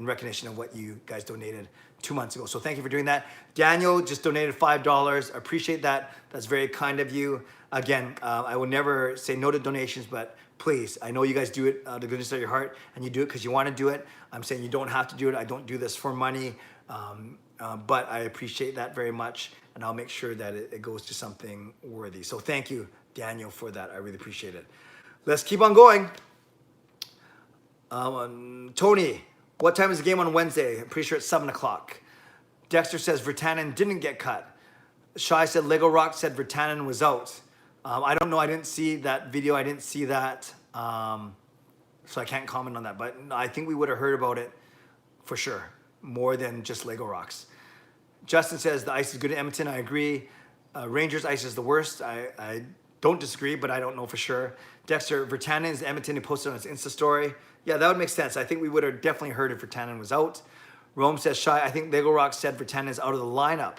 recognition of what you guys donated 2 months ago. So thank you for doing that. Daniel just donated $5. Appreciate that. That's very kind of you. Again, I will never say no to donations, but please, I know you guys do it out of the goodness of your heart, and you do it because you want to do it. I'm saying you don't have to do it. I don't do this for money, but I appreciate that very much, and I'll make sure that it goes to something worthy. So thank you, Daniel, for that. I really appreciate it. Let's keep on going. Tony, what time is the game on Wednesday? I'm pretty sure it's 7 o'clock. Dexter says Virtanen didn't get cut. Shai said Lego Rock said Virtanen was out. I don't know. I didn't see that video. I didn't see that. So I can't comment on that. But I think we would have heard about it for sure. More than just Lego Rocks. Justin says the ice is good at Edmonton. I agree. Rangers ice is the worst. I don't disagree, but I don't know for sure. Dexter, Virtanen is Edmonton. He posted on his Insta story. Yeah, that would make sense. I think we would have definitely heard if Virtanen was out. Rome says, Shai, I think Lego Rock said Virtanen is out of the lineup,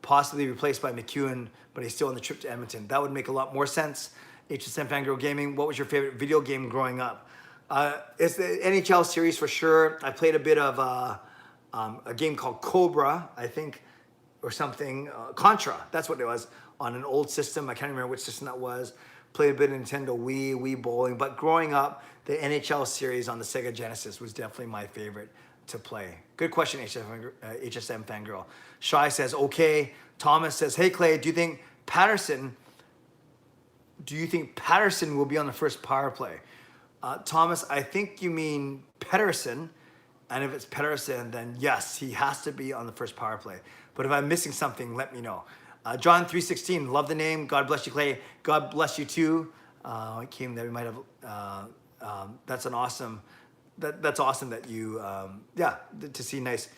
possibly replaced by McEwen, but he's still on the trip to Edmonton. That would make a lot more sense. HSM Fangirl Gaming, what was your favorite video game growing up? It's the NHL series for sure. I played a bit of a game called Cobra, I think, or something. Contra, that's what it was, on an old system. I can't remember which system that was. Played a bit of Nintendo Wii Bowling. But growing up, the NHL series on the Sega Genesis was definitely my favorite to play. Good question, HSM Fangirl. Shai says, okay. Thomas says, hey, Clay, do you think Patterson will be on the first power play? Thomas, I think you mean Pedersen. And if it's Pedersen, then yes, he has to be on the first power play. But if I'm missing something, let me know. John 316, love the name. God bless you, Clay. God bless you too. It came that we might have. That's an awesome. That's awesome that you. To see nice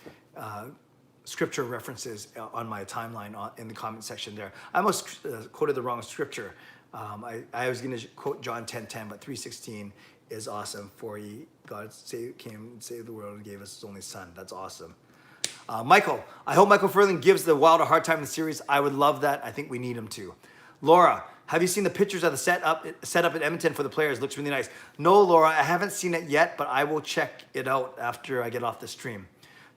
scripture references on my timeline in the comment section there. I almost quoted the wrong scripture. I was going to quote John 10:10, but 3:16 is awesome. For God came and saved the world and gave us His only Son. That's awesome. Michael, I hope Michael Furling gives the Wild a hard time in the series. I would love that. I think we need him to. Laura, have you seen the pictures of the set up at Edmonton for the players? Looks really nice. No, Laura, I haven't seen it yet, but I will check it out after I get off the stream.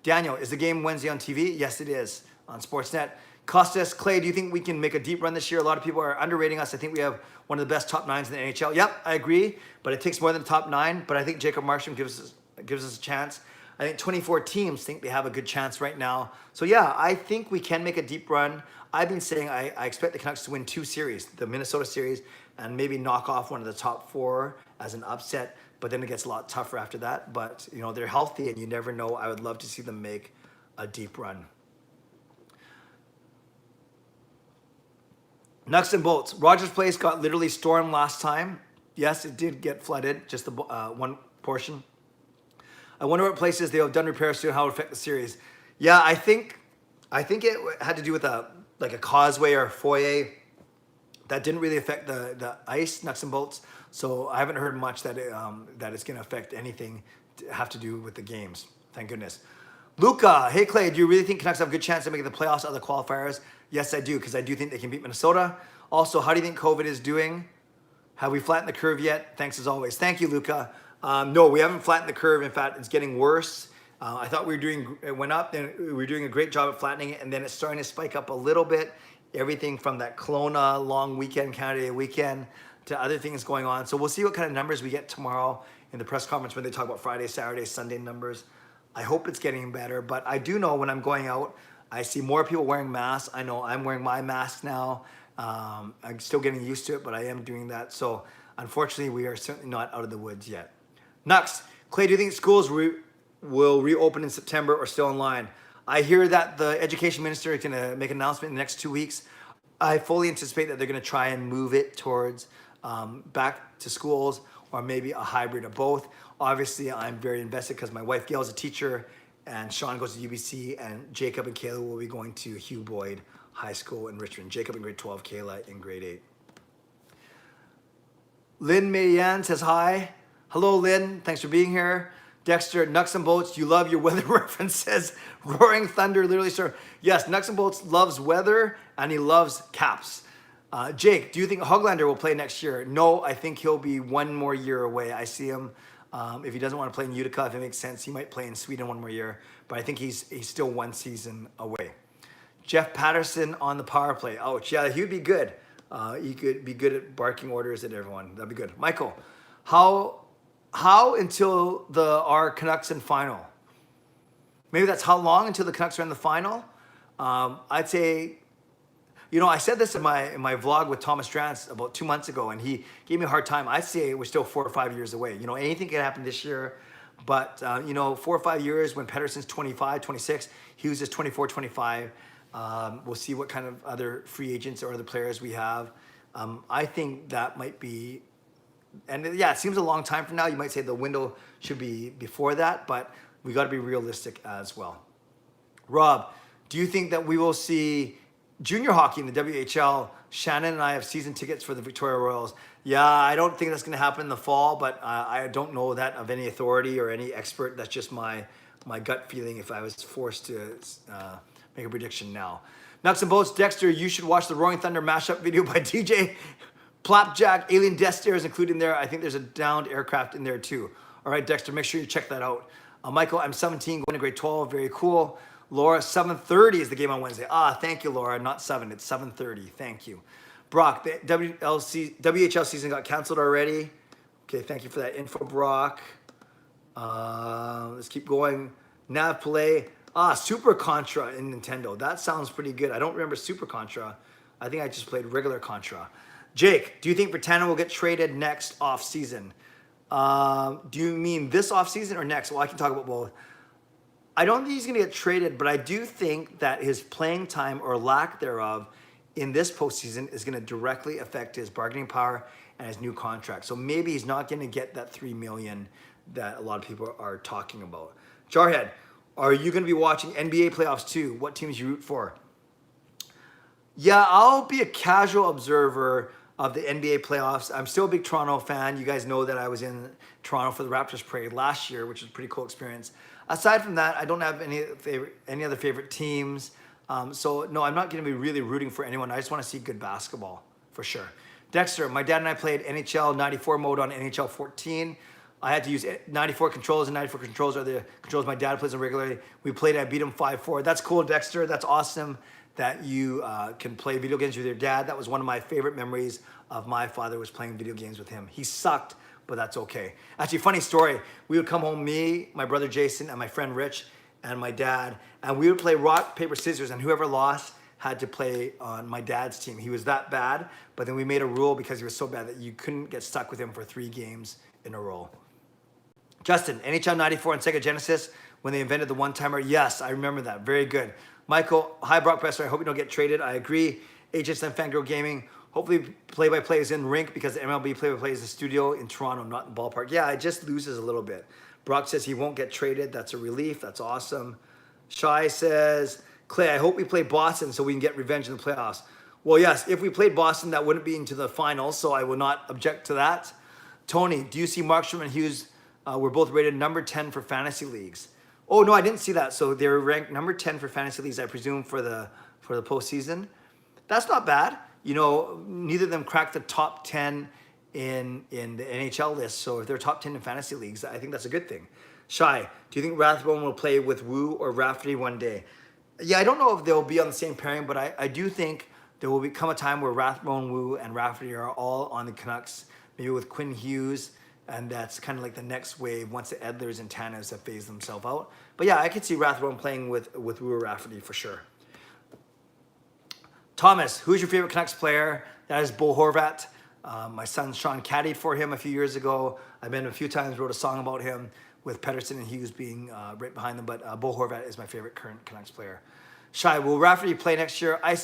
Daniel, is the game Wednesday on TV? Yes, it is on Sportsnet. Costas, Clay, do you think we can make a deep run this year? A lot of people are underrating us. I think we have one of the best top nines in the NHL. Yep, I agree, but it takes more than the top nine. But I think Jacob Markstrom gives us a chance. I think 24 teams think they have a good chance right now. So yeah, I think we can make a deep run. I've been saying I expect the Canucks to win 2 series, the Minnesota series, and maybe knock off one of the top 4 as an upset. But then it gets a lot tougher after that. But you know, they're healthy, and you never know. I would love to see them make a deep run. Nuts and bolts. Rogers Place got literally stormed last time. Yes, it did get flooded, just the one portion. I wonder what places they have done repairs to and how it would affect the series. Yeah, I think it had to do with a causeway or a foyer. That didn't really affect the ice, nuts and bolts. So I haven't heard much that it's going to affect anything to have to do with the games. Thank goodness. Luca, hey Clay, do you really think Canucks have a good chance of making the playoffs out of the qualifiers? Yes, I do, because I do think they can beat Minnesota. Also, how do you think COVID is doing? Have we flattened the curve yet? Thanks as always. Thank you, Luca. No, we haven't flattened the curve. In fact, it's getting worse. I thought it went up, and we were doing a great job at flattening it, and then it's starting to spike up a little bit. Everything from that Kelowna long weekend, Canada Day weekend, to other things going on. So we'll see what kind of numbers we get tomorrow in the press conference when they talk about Friday, Saturday, Sunday numbers. I hope it's getting better, but I do know when I'm going out, I see more people wearing masks. I know I'm wearing my mask now. I'm still getting used to it, but I am doing that. So unfortunately, we are certainly not out of the woods yet. Next, Clay, do you think schools will reopen in September or still online? I hear that the education minister is going to make an announcement in the next 2 weeks. I fully anticipate that they're going to try and move it towards back to schools or maybe a hybrid of both. Obviously, I'm very invested because my wife Gail is a teacher and Sean goes to UBC and Jacob and Kayla will be going to Hugh Boyd High School in Richmond. Jacob in grade 12, Kayla in grade 8. Lynn Mayan says hi. Hello, Lynn. Thanks for being here. Dexter, Nucks and Bolts, you love your weather references. Roaring Thunder, literally, sir. Yes, Nucks and Bolts loves weather and he loves Caps. Jake, do you think Hoglander will play next year? No, I think he'll be 1 more year away. I see him. If he doesn't want to play in Utica, if it makes sense, he might play in Sweden 1 more year. but I think he's still one season away. Jeff Patterson on the power play. Ouch. Yeah, he would be good. He could be good at barking orders at everyone. That'd be good. Michael, how until our Canucks in final? Maybe that's how long until the Canucks are in the final? I'd say, I said this in my vlog with Thomas Drance about 2 months ago, and he gave me a hard time. I'd say we're still 4 or 5 years away. Anything can happen this year, but 4 or 5 years when Pettersson's 25, 26, Hughes is 24, 25. We'll see what kind of other free agents or other players we have. I think that might be, and yeah, it seems a long time from now. You might say the window should be before that, but we got to be realistic as well. Rob, do you think that we will see junior hockey in the WHL? Shannon and I have season tickets for the Victoria Royals. Yeah, I don't think that's going to happen in the fall, but I don't know that of any authority or any expert. That's just my gut feeling if I was forced to make a prediction now. Nuts and Bolts, Dexter, you should watch the Roaring Thunder mashup video by DJ Plapjack. Alien Death Stairs included in there. I think there's a downed aircraft in there too. All right, Dexter, make sure you check that out. Michael, I'm 17, going to grade 12. Very cool. Laura, 7:30 is the game on Wednesday. Thank you, Laura. Not 7, it's 7:30. Thank you. Brock, the WHL season got canceled already. Okay, thank you for that info, Brock. Let's keep going. Nav Play. Super Contra in Nintendo. That sounds pretty good. I don't remember Super Contra. I think I just played regular Contra. Jake, do you think Britannia will get traded next off season? Do you mean this off season or next? Well, I can talk about both. I don't think he's going to get traded, but I do think that his playing time or lack thereof in this postseason is going to directly affect his bargaining power and his new contract. So maybe he's not going to get that $3 million that a lot of people are talking about. Jarhead, are you going to be watching NBA playoffs too? What teams you root for? Yeah, I'll be a casual observer of the NBA playoffs. I'm still a big Toronto fan. You guys know that I was in Toronto for the Raptors parade last year, which was a pretty cool experience. Aside from that, I don't have any other favorite teams. So no, I'm not going to be really rooting for anyone. I just want to see good basketball for sure. Dexter, my dad and I played NHL 94 mode on NHL 14. I had to use 94 controls, and 94 controls are the controls my dad plays on regularly. We played, I beat him 5-4. That's cool, Dexter. That's awesome that you can play video games with your dad. That was one of my favorite memories of my father, was playing video games with him. He sucked, but that's okay. Actually, funny story. We would come home, me, my brother Jason, and my friend Rich, and my dad, and we would play rock, paper, scissors, and whoever lost had to play on my dad's team. He was that bad, but then we made a rule because he was so bad that you couldn't get stuck with him for 3 games in a row. Justin, NHL 94 and Sega Genesis, when they invented the one-timer. Yes, I remember that. Very good. Michael, hi, Brock Besser. I hope you don't get traded. I agree. HSN Fangirl Gaming. Hopefully play-by-play is in rink because the MLB play-by-play is the studio in Toronto, not in ballpark. Yeah, it just loses a little bit. Brock says he won't get traded. That's a relief. That's awesome. Shai says, Clay, I hope we play Boston so we can get revenge in the playoffs. Well, yes, if we played Boston, that wouldn't be into the finals, so I will not object to that. Tony, do you see Markstrom and Hughes were both rated number 10 for fantasy leagues? Oh, no, I didn't see that. So they were ranked number 10 for fantasy leagues, I presume, for the postseason. That's not bad. Neither of them cracked the top 10 in the NHL list. So if they're top 10 in fantasy leagues, I think that's a good thing. Shai, do you think Rathbone will play with Wu or Rafferty one day? Yeah, I don't know if they'll be on the same pairing, but I do think there will become a time where Rathbone, Wu, and Rafferty are all on the Canucks, maybe with Quinn Hughes, and that's kind of like the next wave once the Edlers and Tanas have phased themselves out. But yeah, I could see Rathbone playing with Wu or Rafferty for sure. Thomas, who's your favorite Canucks player? That is Bo Horvat. My son Sean caddied for him a few years ago. I've been a few times, wrote a song about him with Pettersson and Hughes being right behind them. But Bo Horvat is my favorite current Canucks player. Shai, will Rafferty play next year? I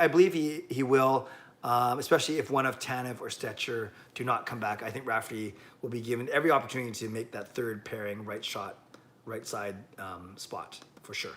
believe he will, especially if one of Tanev or Stetcher do not come back. I think Rafferty will be given every opportunity to make that third pairing right side spot for sure.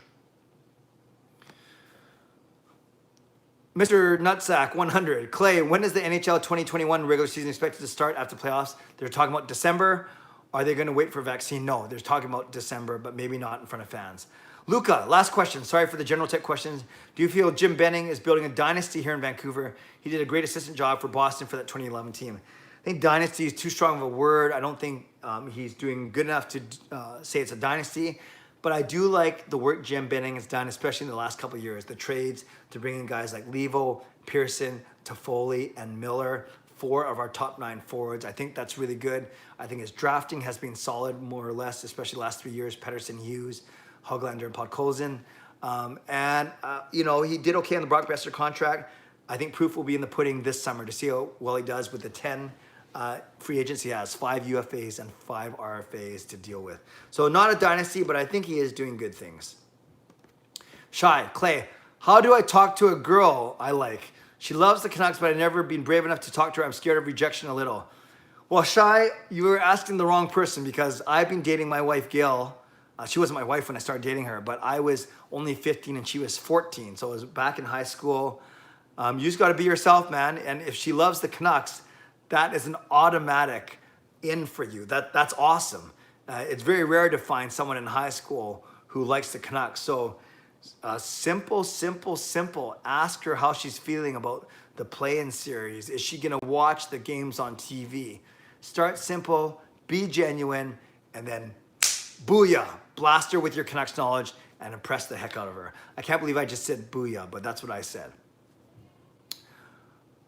Mr. Nutsack 100. Clay, when is the NHL 2021 regular season expected to start after playoffs? They're talking about December. Are they going to wait for a vaccine? No, they're talking about December, but maybe not in front of fans. Luca, last question. Sorry for the general tech questions. Do you feel Jim Benning is building a dynasty here in Vancouver? He did a great assistant job for Boston for that 2011 team. I think dynasty is too strong of a word. I don't think he's doing good enough to say it's a dynasty. But I do like the work Jim Benning has done, especially in the last couple of years. The trades to bring in guys like Levo, Pearson, Toffoli, and Miller, 4 of our top 9 forwards. I think that's really good. I think his drafting has been solid, more or less, especially the last 3 years. Pettersson, Hughes, Höglander, and Podkolzin. He did okay on the Brock Besser contract. I think proof will be in the pudding this summer to see how well he does with the 10 free agents he has, 5 UFAs and 5 RFAs to deal with. So not a dynasty, but I think he is doing good things. Shy, Clay, how do I talk to a girl I like? She loves the Canucks, but I've never been brave enough to talk to her. I'm scared of rejection a little. Well, Shy, you were asking the wrong person because I've been dating my wife, Gail. She wasn't my wife when I started dating her, but I was only 15 and she was 14. So it was back in high school. You just got to be yourself, man. And if she loves the Canucks, that is an automatic in for you. That's awesome. It's very rare to find someone in high school who likes the Canucks. So simple. Ask her how she's feeling about the play-in series. Is she going to watch the games on TV? Start simple, be genuine, and then booyah. Blast her with your Canucks knowledge and impress the heck out of her. I can't believe I just said booyah, but that's what I said.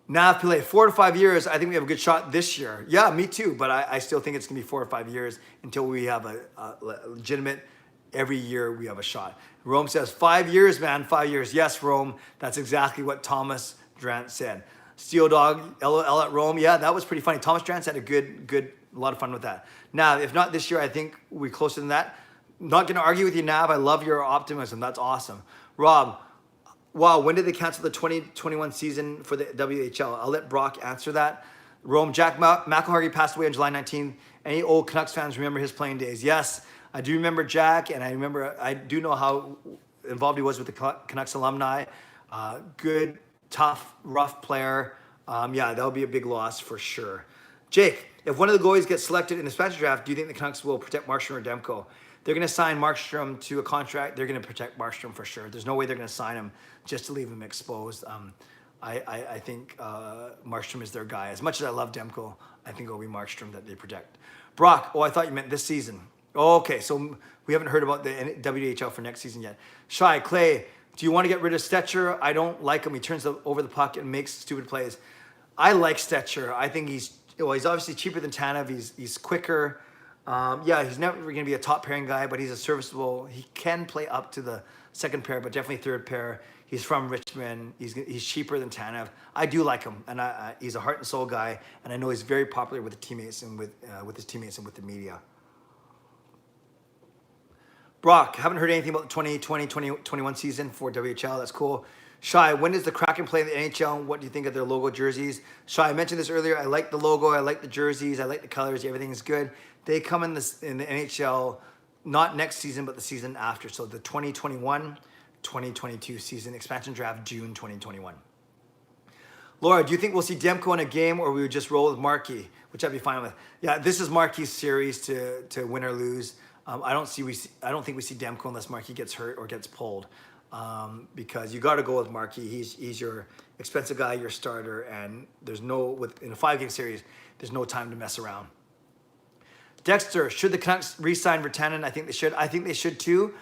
Nav Pillay, 4 to 5 years. I think we have a good shot this year. Yeah, me too, but I still think it's going to be 4 or 5 years until we have a legitimate, every year we have a shot. Rome says, 5 years, man, 5 years. Yes, Rome, that's exactly what Thomas Drant said. Steel Dog, LOL at Rome. Yeah, that was pretty funny. Thomas Drant had a lot of fun with that. Nav, if not this year, I think we're closer than that. Not going to argue with you, Nav. I love your optimism. That's awesome. Rob, wow, when did they cancel the 2021 season for the WHL? I'll let Brock answer that. Rome, Jack McElhargy passed away on July 19th. Any old Canucks fans remember his playing days? Yes, I do remember Jack, and I do know how involved he was with the Canucks alumni. Good, tough, rough player. Yeah, that'll be a big loss for sure. Jake, if one of the goalies gets selected in the expansion draft, do you think the Canucks will protect Markstrom or Demko? They're going to sign Markstrom to a contract. They're going to protect Markstrom for sure. There's no way they're going to sign him just to leave him exposed. I think Markstrom is their guy. As much as I love Demko, I think it'll be Markstrom that they protect. Brock, I thought you meant this season. Okay, so we haven't heard about the WHL for next season yet. Shy, Clay, do you want to get rid of Stetcher? I don't like him. He turns over the puck and makes stupid plays. I like Stetcher. I think he's obviously cheaper than Tanev. He's quicker. He's never going to be a top pairing guy, but he's a serviceable. He can play up to the second pair, but definitely third pair. He's from Richmond. He's cheaper than Tanev. I do like him, and he's a heart and soul guy, and I know he's very popular with the teammates and with his teammates and with the media. Brock, haven't heard anything about the 2020-2021 season for WHL. That's cool. Shy, when does the Kraken play in the NHL? What do you think of their logo jerseys? Shy, I mentioned this earlier. I like the logo. I like the jerseys. I like the colors. Everything is good. They come in the NHL not next season, but the season after. So the 2021-2022 season, expansion draft, June 2021. Laura, do you think we'll see Demko in a game, or we would just roll with Markey, which I'd be fine with? Yeah, this is Markey's series to win or lose. I don't think we see Demko unless Markey gets hurt or gets pulled, because you got to go with Markey. He's your expensive guy, your starter, and there's in a 5-game series, there's no time to mess around. Dexter, should the Canucks re-sign Virtanen? I think they should. I think they should too,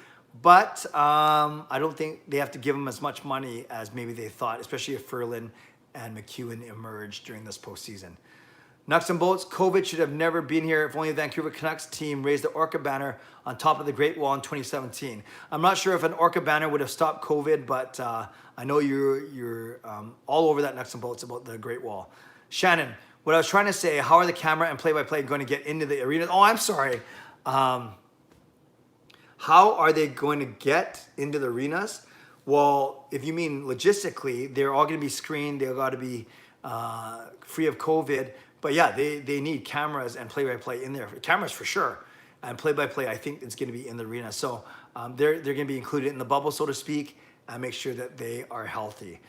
but I don't think they have to give him as much money as maybe they thought, especially if Ferland and McEwen emerged during this postseason. Nuts and bolts, COVID should have never been here if only the Vancouver Canucks team raised the Orca banner on top of the Great Wall in 2017. I'm not sure if an Orca banner would have stopped COVID, but I know you're all over that nuts and bolts about the Great Wall. Shannon, what I was trying to say, how are the camera and play-by-play going to get into the arena? Oh, I'm sorry. How are they going to get into the arenas? Well, if you mean logistically, they're all going to be screened. They've got to be free of COVID. But yeah, they need cameras and play-by-play in there. Cameras for sure. And play-by-play, I think it's going to be in the arena. So they're going to be included in the bubble, so to speak, and make sure that they are healthy.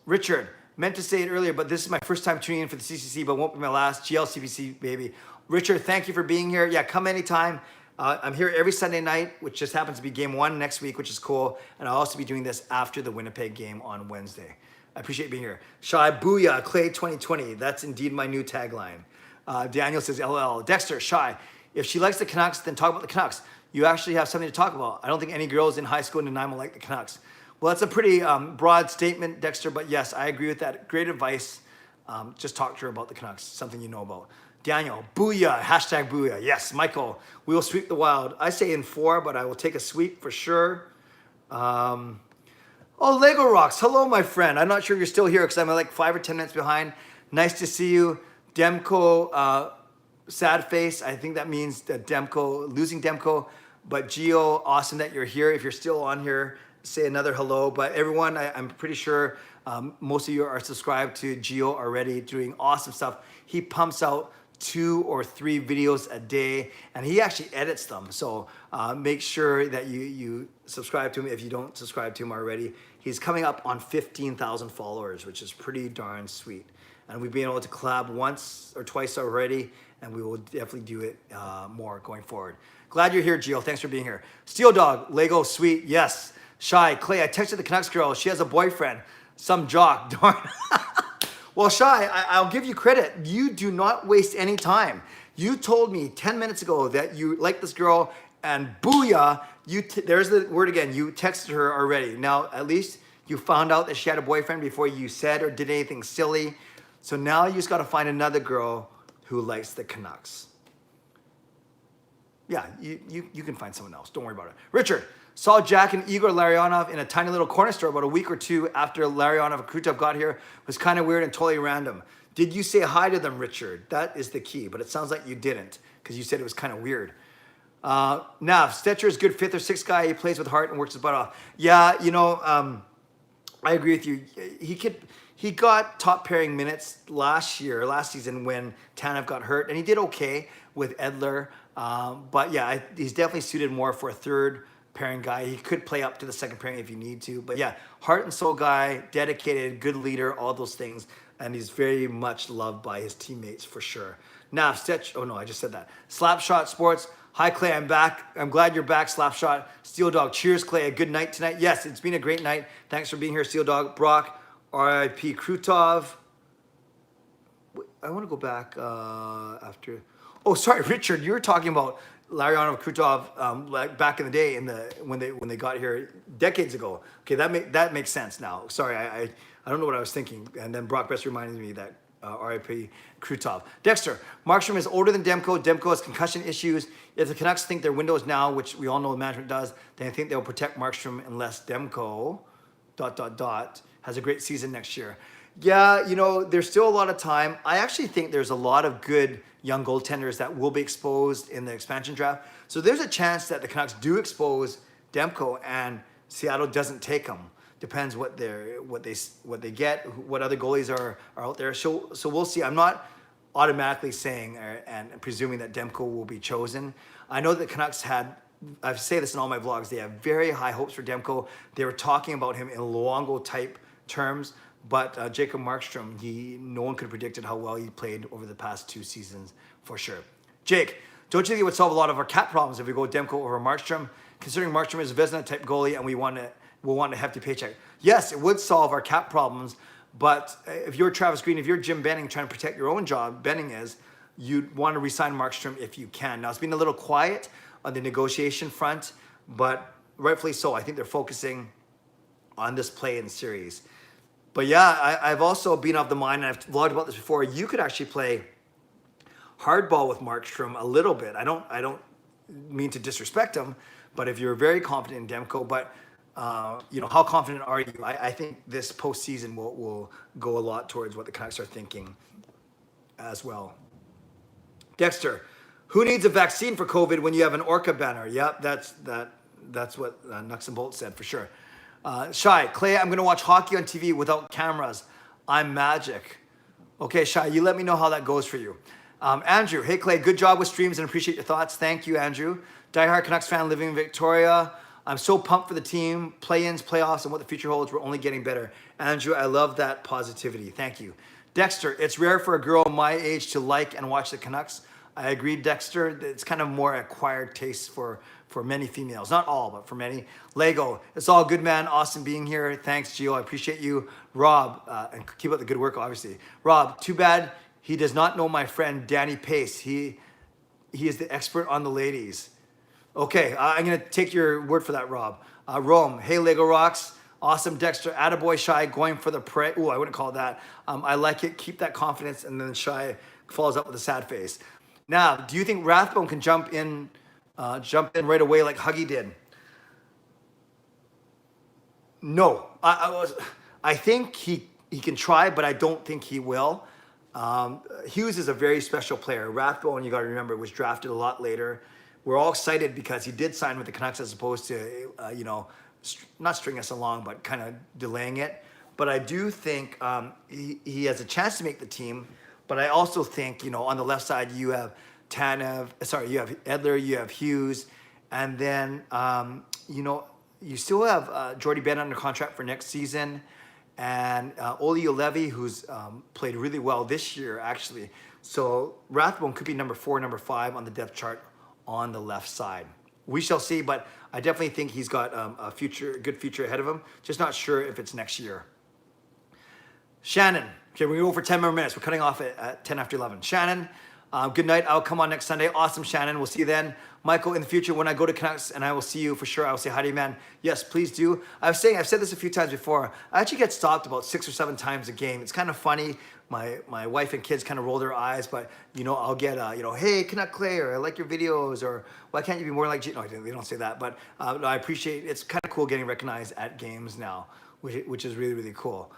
Richard, meant to say it earlier, but this is my first time tuning in for the CCC, but won't be my last. GLCBC, baby. Richard, thank you for being here. Yeah, come anytime. I'm here every Sunday night, which just happens to be game 1 next week, which is cool. And I'll also be doing this after the Winnipeg game on Wednesday. I appreciate being here. Shy, booyah, Clay 2020. That's indeed my new tagline. Daniel says, LOL. Dexter, Shy, if she likes the Canucks, then talk about the Canucks. you actually have something to talk about. I don't think any girls in high school in Nanaimo like the Canucks. Well, that's a pretty broad statement, Dexter, but yes, I agree with that. Great advice. Just talk to her about the Canucks, something you know about. Daniel, booyah, hashtag booyah. Yes, Michael, we will sweep the Wild. I say in 4, but I will take a sweep for sure. Oh, Lego Rocks. Hello, my friend. I'm not sure if you're still here because I'm like 5 or 10 minutes behind. Nice to see you. Demko, sad face. I think that means that Demko, losing Demko. But Gio, awesome that you're here. If you're still on here, say another hello. But everyone, I'm pretty sure most of you are subscribed to Gio already, doing awesome stuff. He pumps out 2 or 3 videos a day, and he actually edits them. So make sure that you subscribe to him if you don't subscribe to him already. He's coming up on 15,000 followers, which is pretty darn sweet. And we've been able to collab once or twice already, and we will definitely do it more going forward. Glad you're here, Gio. Thanks for being here. Steel Dog, Lego, sweet, yes. Shy, Clay, I texted the Canucks girl. She has a boyfriend, some jock, darn. Well, Shy, I'll give you credit. You do not waste any time. You told me 10 minutes ago that you like this girl, and booyah, there's the word again. You texted her already. Now, at least you found out that she had a boyfriend before you said or did anything silly. So now you just got to find another girl who likes the Canucks. Yeah, you can find someone else. Don't worry about it. Richard, saw Jack and Igor Larionov in a tiny little corner store about a week or 2 after Larionov and Krutov got here. It was kind of weird and totally random. Did you say hi to them, Richard? That is the key, but it sounds like you didn't because you said it was kind of weird. Nav, Stetcher is good 5th or 6th guy. He plays with heart and works his butt off. Yeah, I agree with you. He got top pairing minutes last season when Tanev got hurt, and he did okay with Edler. But yeah, he's definitely suited more for a 3rd pairing guy. He could play up to the 2nd pairing if you need to. But yeah, heart and soul guy, dedicated, good leader, all those things. And he's very much loved by his teammates for sure. Now, oh no, I just said that. Slapshot Sports. Hi, Clay, I'm back. I'm glad you're back, Slapshot. Steel Dog, cheers, Clay. A good night tonight. Yes, it's been a great night. Thanks for being here, Steel Dog. Brock, RIP Krutov. I want to go back after. Oh, sorry, Richard. You were talking about Larionov, Krutov, like back in the day when they got here decades ago. Okay, that makes sense now. Sorry, I don't know what I was thinking. And then Brock Best reminded me that RIP Krutov. Dexter, Markstrom is older than Demko. Demko has concussion issues. If the Canucks think their window is now, which we all know the management does, then I think they'll protect Markstrom unless Demko ... has a great season next year. Yeah, there's still a lot of time. I actually think there's a lot of good young goaltenders that will be exposed in the expansion draft. So there's a chance that the Canucks do expose Demko and Seattle doesn't take him. Depends what they get, what other goalies are out there. So we'll see. I'm not automatically saying and presuming that Demko will be chosen. I know that the Canucks I say this in all my vlogs, they have very high hopes for Demko. They were talking about him in Luongo type terms, but Jacob Markstrom, no one could have predicted how well he played over the past 2 seasons for sure. Jake, don't you think it would solve a lot of our cap problems if we go Demko over Markstrom? Considering Markstrom is a Vezina type goalie and we'll want a hefty paycheck. Yes, it would solve our cap problems, but if you're Travis Green, if you're Jim Benning trying to protect your own job, Benning is, you'd want to re-sign Markstrom if you can. Now, it's been a little quiet on the negotiation front, but rightfully so. I think they're focusing on this play-in series. But yeah, I've also been of the mind, and I've vlogged about this before, you could actually play hardball with Markstrom a little bit. I don't mean to disrespect him, but if you're very confident in Demko, but how confident are you? I think this postseason will go a lot towards what the Canucks are thinking as well. Dexter, who needs a vaccine for COVID when you have an Orca banner? Yep, that's what Nuts and Bolts said for sure. Shy, Clay, I'm going to watch hockey on TV without cameras. I'm magic. Okay, Shy, you let me know how that goes for you. Andrew, hey, Clay, good job with streams and appreciate your thoughts. Thank you, Andrew. Diehard Canucks fan living in Victoria. I'm so pumped for the team, play-ins, playoffs, and what the future holds. We're only getting better. Andrew, I love that positivity. Thank you. Dexter, it's rare for a girl my age to like and watch the Canucks. I agree, Dexter. It's kind of more acquired taste for many females. Not all, but for many. Lego, it's all good, man. Awesome being here. Thanks, Gio. I appreciate you. Rob, and keep up the good work, obviously. Rob, too bad he does not know my friend Danny Pace. He is the expert on the ladies. Okay, I'm gonna take your word for that, Rob. Rome, hey Lego Rocks, awesome Dexter, attaboy Shy, going for the prey. Ooh, I wouldn't call it that. I like it. Keep that confidence, and then Shy follows up with a sad face. Now, do you think Rathbone can jump in right away like Huggy did? No, I think he can try, but I don't think he will. Hughes is a very special player. Rathbone, you got to remember, was drafted a lot later. We're all excited because he did sign with the Canucks as opposed to, not string us along, but kind of delaying it. But I do think he has a chance to make the team. But I also think, on the left side, you have you have Edler, you have Hughes, and then, you still have Jordy Ben under contract for next season, and Oli Olevi, who's played really well this year, actually. So Rathbone could be number 4, number 5 on the depth chart on the left side. We shall see, but I definitely think he's got a good future ahead of him. Just not sure if it's next year. Shannon. Okay, we're going to go for 10 more minutes. We're cutting off at 10 after 11. Shannon, good night. I'll come on next Sunday. Awesome, Shannon. We'll see you then. Michael, in the future, when I go to Canucks, and I will see you for sure, I will say hi to you, man. Yes, please do. I've said this a few times before. I actually get stopped about 6 or 7 times a game. It's kind of funny. My wife and kids kind of roll their eyes, but I'll get hey, Canuck Clay, or I like your videos, or why can't you be more like G? No, they don't say that, but I appreciate. It's kind of cool getting recognized at games now, which is really, really cool.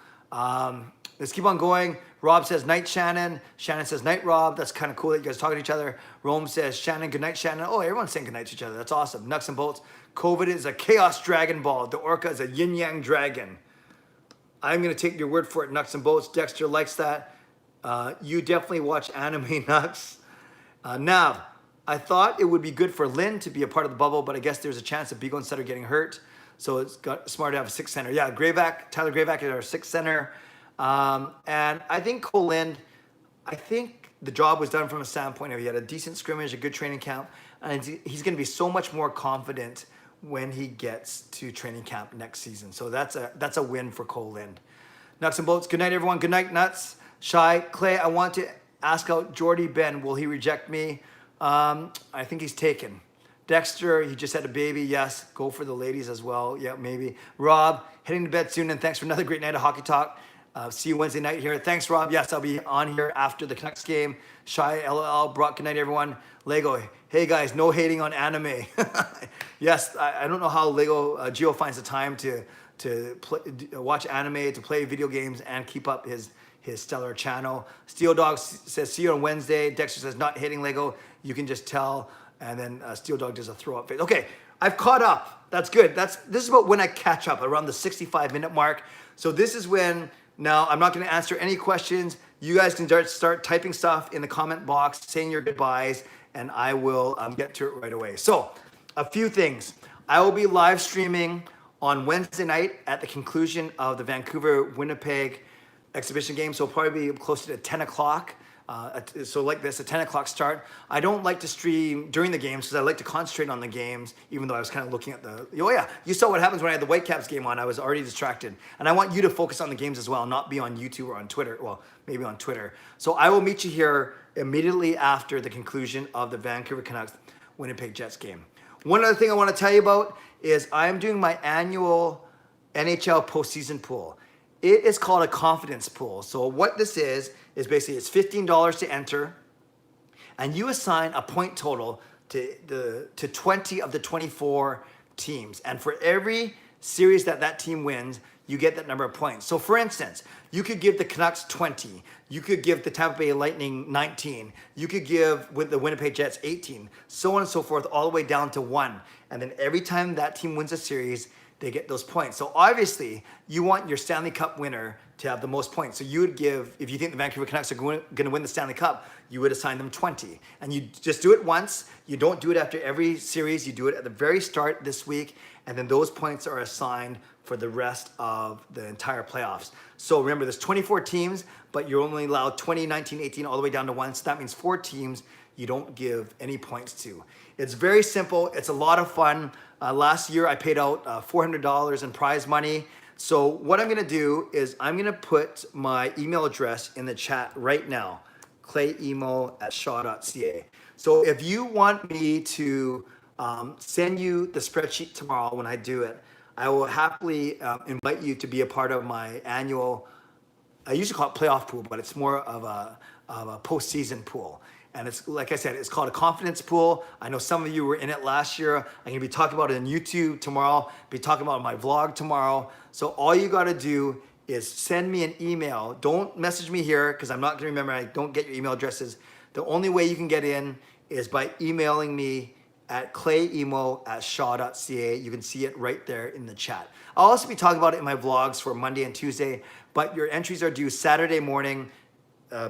Let's keep on going. Rob says, night, Shannon. Shannon says, night, Rob. That's kind of cool that you guys are talking to each other. Rome says, Shannon, good night, Shannon. Oh, everyone's saying good night to each other. That's awesome. Nuts and bolts. COVID is a chaos Dragon Ball. The Orca is a yin yang dragon. I'm going to take your word for it, Nuts and bolts. Dexter likes that. You definitely watch anime, Nuts. Nav, I thought it would be good for Lynn to be a part of the bubble, but I guess there's a chance of Beagle and Sutter getting hurt. So it's smart to have a 6th center. Yeah, Tyler Gravac is our 6th center. And I think Cole Lind, I think the job was done from a standpoint of he had a decent scrimmage, a good training camp, and he's going to be so much more confident when he gets to training camp next season. So that's a win for Cole Lind. Nuts and bolts. Good night, everyone. Good night, Nuts. Shy. Clay, I want to ask out Jordy Ben. Will he reject me? I think he's taken. Dexter, he just had a baby. Yes, go for the ladies as well. Yeah, maybe. Rob, heading to bed soon, and thanks for another great night of hockey talk. See you Wednesday night here. Thanks, Rob. Yes, I'll be on here after the Canucks game. Shy, LOL, Brock, good night, everyone. Lego, hey guys, no hating on anime. Yes, I don't know how Lego Gio finds the time to watch anime, to play video games, and keep up his stellar channel. Steel Dog says, see you on Wednesday. Dexter says, not hating Lego. You can just tell. And then Steel Dog does a throw up face. Okay, I've caught up. That's good. This is about when I catch up, around the 65-minute mark. So this is when, now I'm not going to answer any questions. You guys can start typing stuff in the comment box, saying your goodbyes, and I will get to it right away. So a few things. I will be live streaming on Wednesday night at the conclusion of the Vancouver-Winnipeg exhibition game. So it'll probably be closer to 10 o'clock. So like this, a 10 o'clock start. I don't like to stream during the games because I like to concentrate on the games, even though I was kind of looking at you saw what happens when I had the Whitecaps game on. I was already distracted. And I want you to focus on the games as well, not be on YouTube or on Twitter. Well, maybe on Twitter. So I will meet you here immediately after the conclusion of the Vancouver Canucks Winnipeg Jets game. One other thing I want to tell you about is I'm doing my annual NHL postseason pool. It is called a confidence pool. So what this is basically it's $15 to enter, and you assign a point total to 20 of the 24 teams. And for every series that team wins, you get that number of points. So for instance, you could give the Canucks 20. You could give the Tampa Bay Lightning 19. You could give with the Winnipeg Jets 18, so on and so forth, all the way down to 1. And then every time that team wins a series, they get those points. So obviously, you want your Stanley Cup winner to have the most points. So you would give, if you think the Vancouver Canucks are going to win the Stanley Cup, you would assign them 20. And you just do it once. You don't do it after every series. You do it at the very start this week. And then those points are assigned for the rest of the entire playoffs. So remember, there's 24 teams, but you're only allowed 20, 19, 18, all the way down to 1. So that means 4 teams you don't give any points to. It's very simple. It's a lot of fun. Last year, I paid out $400 in prize money. So what I'm going to do is I'm going to put my email address in the chat right now, clayemo@shaw.ca. So if you want me to send you the spreadsheet tomorrow when I do it. I will happily invite you to be a part of my annual, I usually call it playoff pool, but it's more of a postseason pool. And it's, like I said, it's called a confidence pool. I know some of you were in it last year. I'm gonna be talking about it on YouTube tomorrow, be talking about it on my vlog tomorrow. So all you gotta do is send me an email. Don't message me here because I'm not gonna remember, I don't get your email addresses. The only way you can get in is by emailing me at clayemo@shaw.ca. You can see it right there in the chat. I'll also be talking about it in my vlogs for Monday and Tuesday, but your entries are due Saturday morning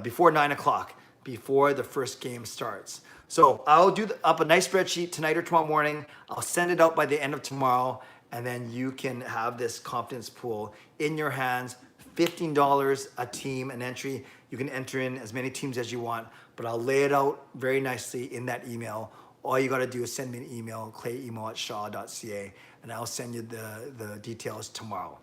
before 9 o'clock, before the first game starts. So I'll do up a nice spreadsheet tonight or tomorrow morning. I'll send it out by the end of tomorrow, and then you can have this confidence pool in your hands. $15 a team, an entry. You can enter in as many teams as you want, but I'll lay it out very nicely in that email. All you gotta do is send me an email, clayemo@shaw.ca, and I'll send you the details tomorrow.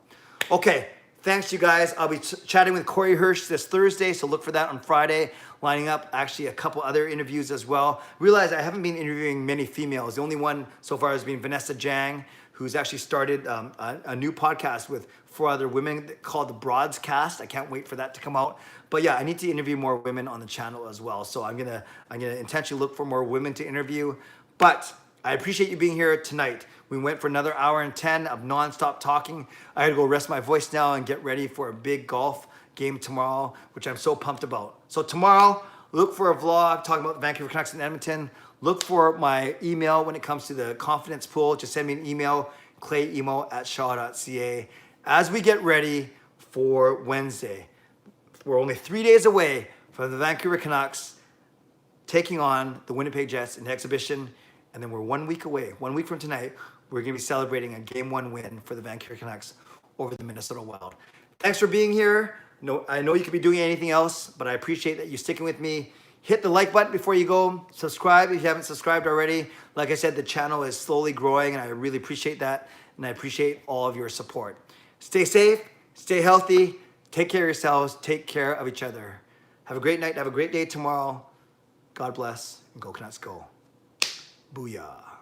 Okay, thanks you guys. I'll be chatting with Corey Hirsch this Thursday, so look for that on Friday. Lining up actually a couple other interviews as well. Realize I haven't been interviewing many females. The only one so far has been Vanessa Jang, who's actually started a new podcast with 4 other women called the Broadscast. I can't wait for that to come out. But yeah, I need to interview more women on the channel as well. So I'm gonna intentionally look for more women to interview. But I appreciate you being here tonight. We went for another hour and 10 of nonstop talking. I gotta go rest my voice now and get ready for a big golf game tomorrow, which I'm so pumped about. So tomorrow, look for a vlog talking about the Vancouver Canucks in Edmonton. Look for my email when it comes to the confidence pool. Just send me an email, clayemo@shaw.ca. As we get ready for Wednesday, we're only 3 days away from the Vancouver Canucks taking on the Winnipeg Jets in the exhibition. And then we're 1 week away. 1 week from tonight, we're gonna be celebrating a Game 1 win for the Vancouver Canucks over the Minnesota Wild. Thanks for being here. No, I know you could be doing anything else, but I appreciate that you sticking with me. Hit the like button before you go. Subscribe if you haven't subscribed already. Like I said, the channel is slowly growing, and I really appreciate that. And I appreciate all of your support. Stay safe, stay healthy, take care of yourselves, take care of each other. Have a great night, have a great day tomorrow. God bless, and go Canucks go. Booyah.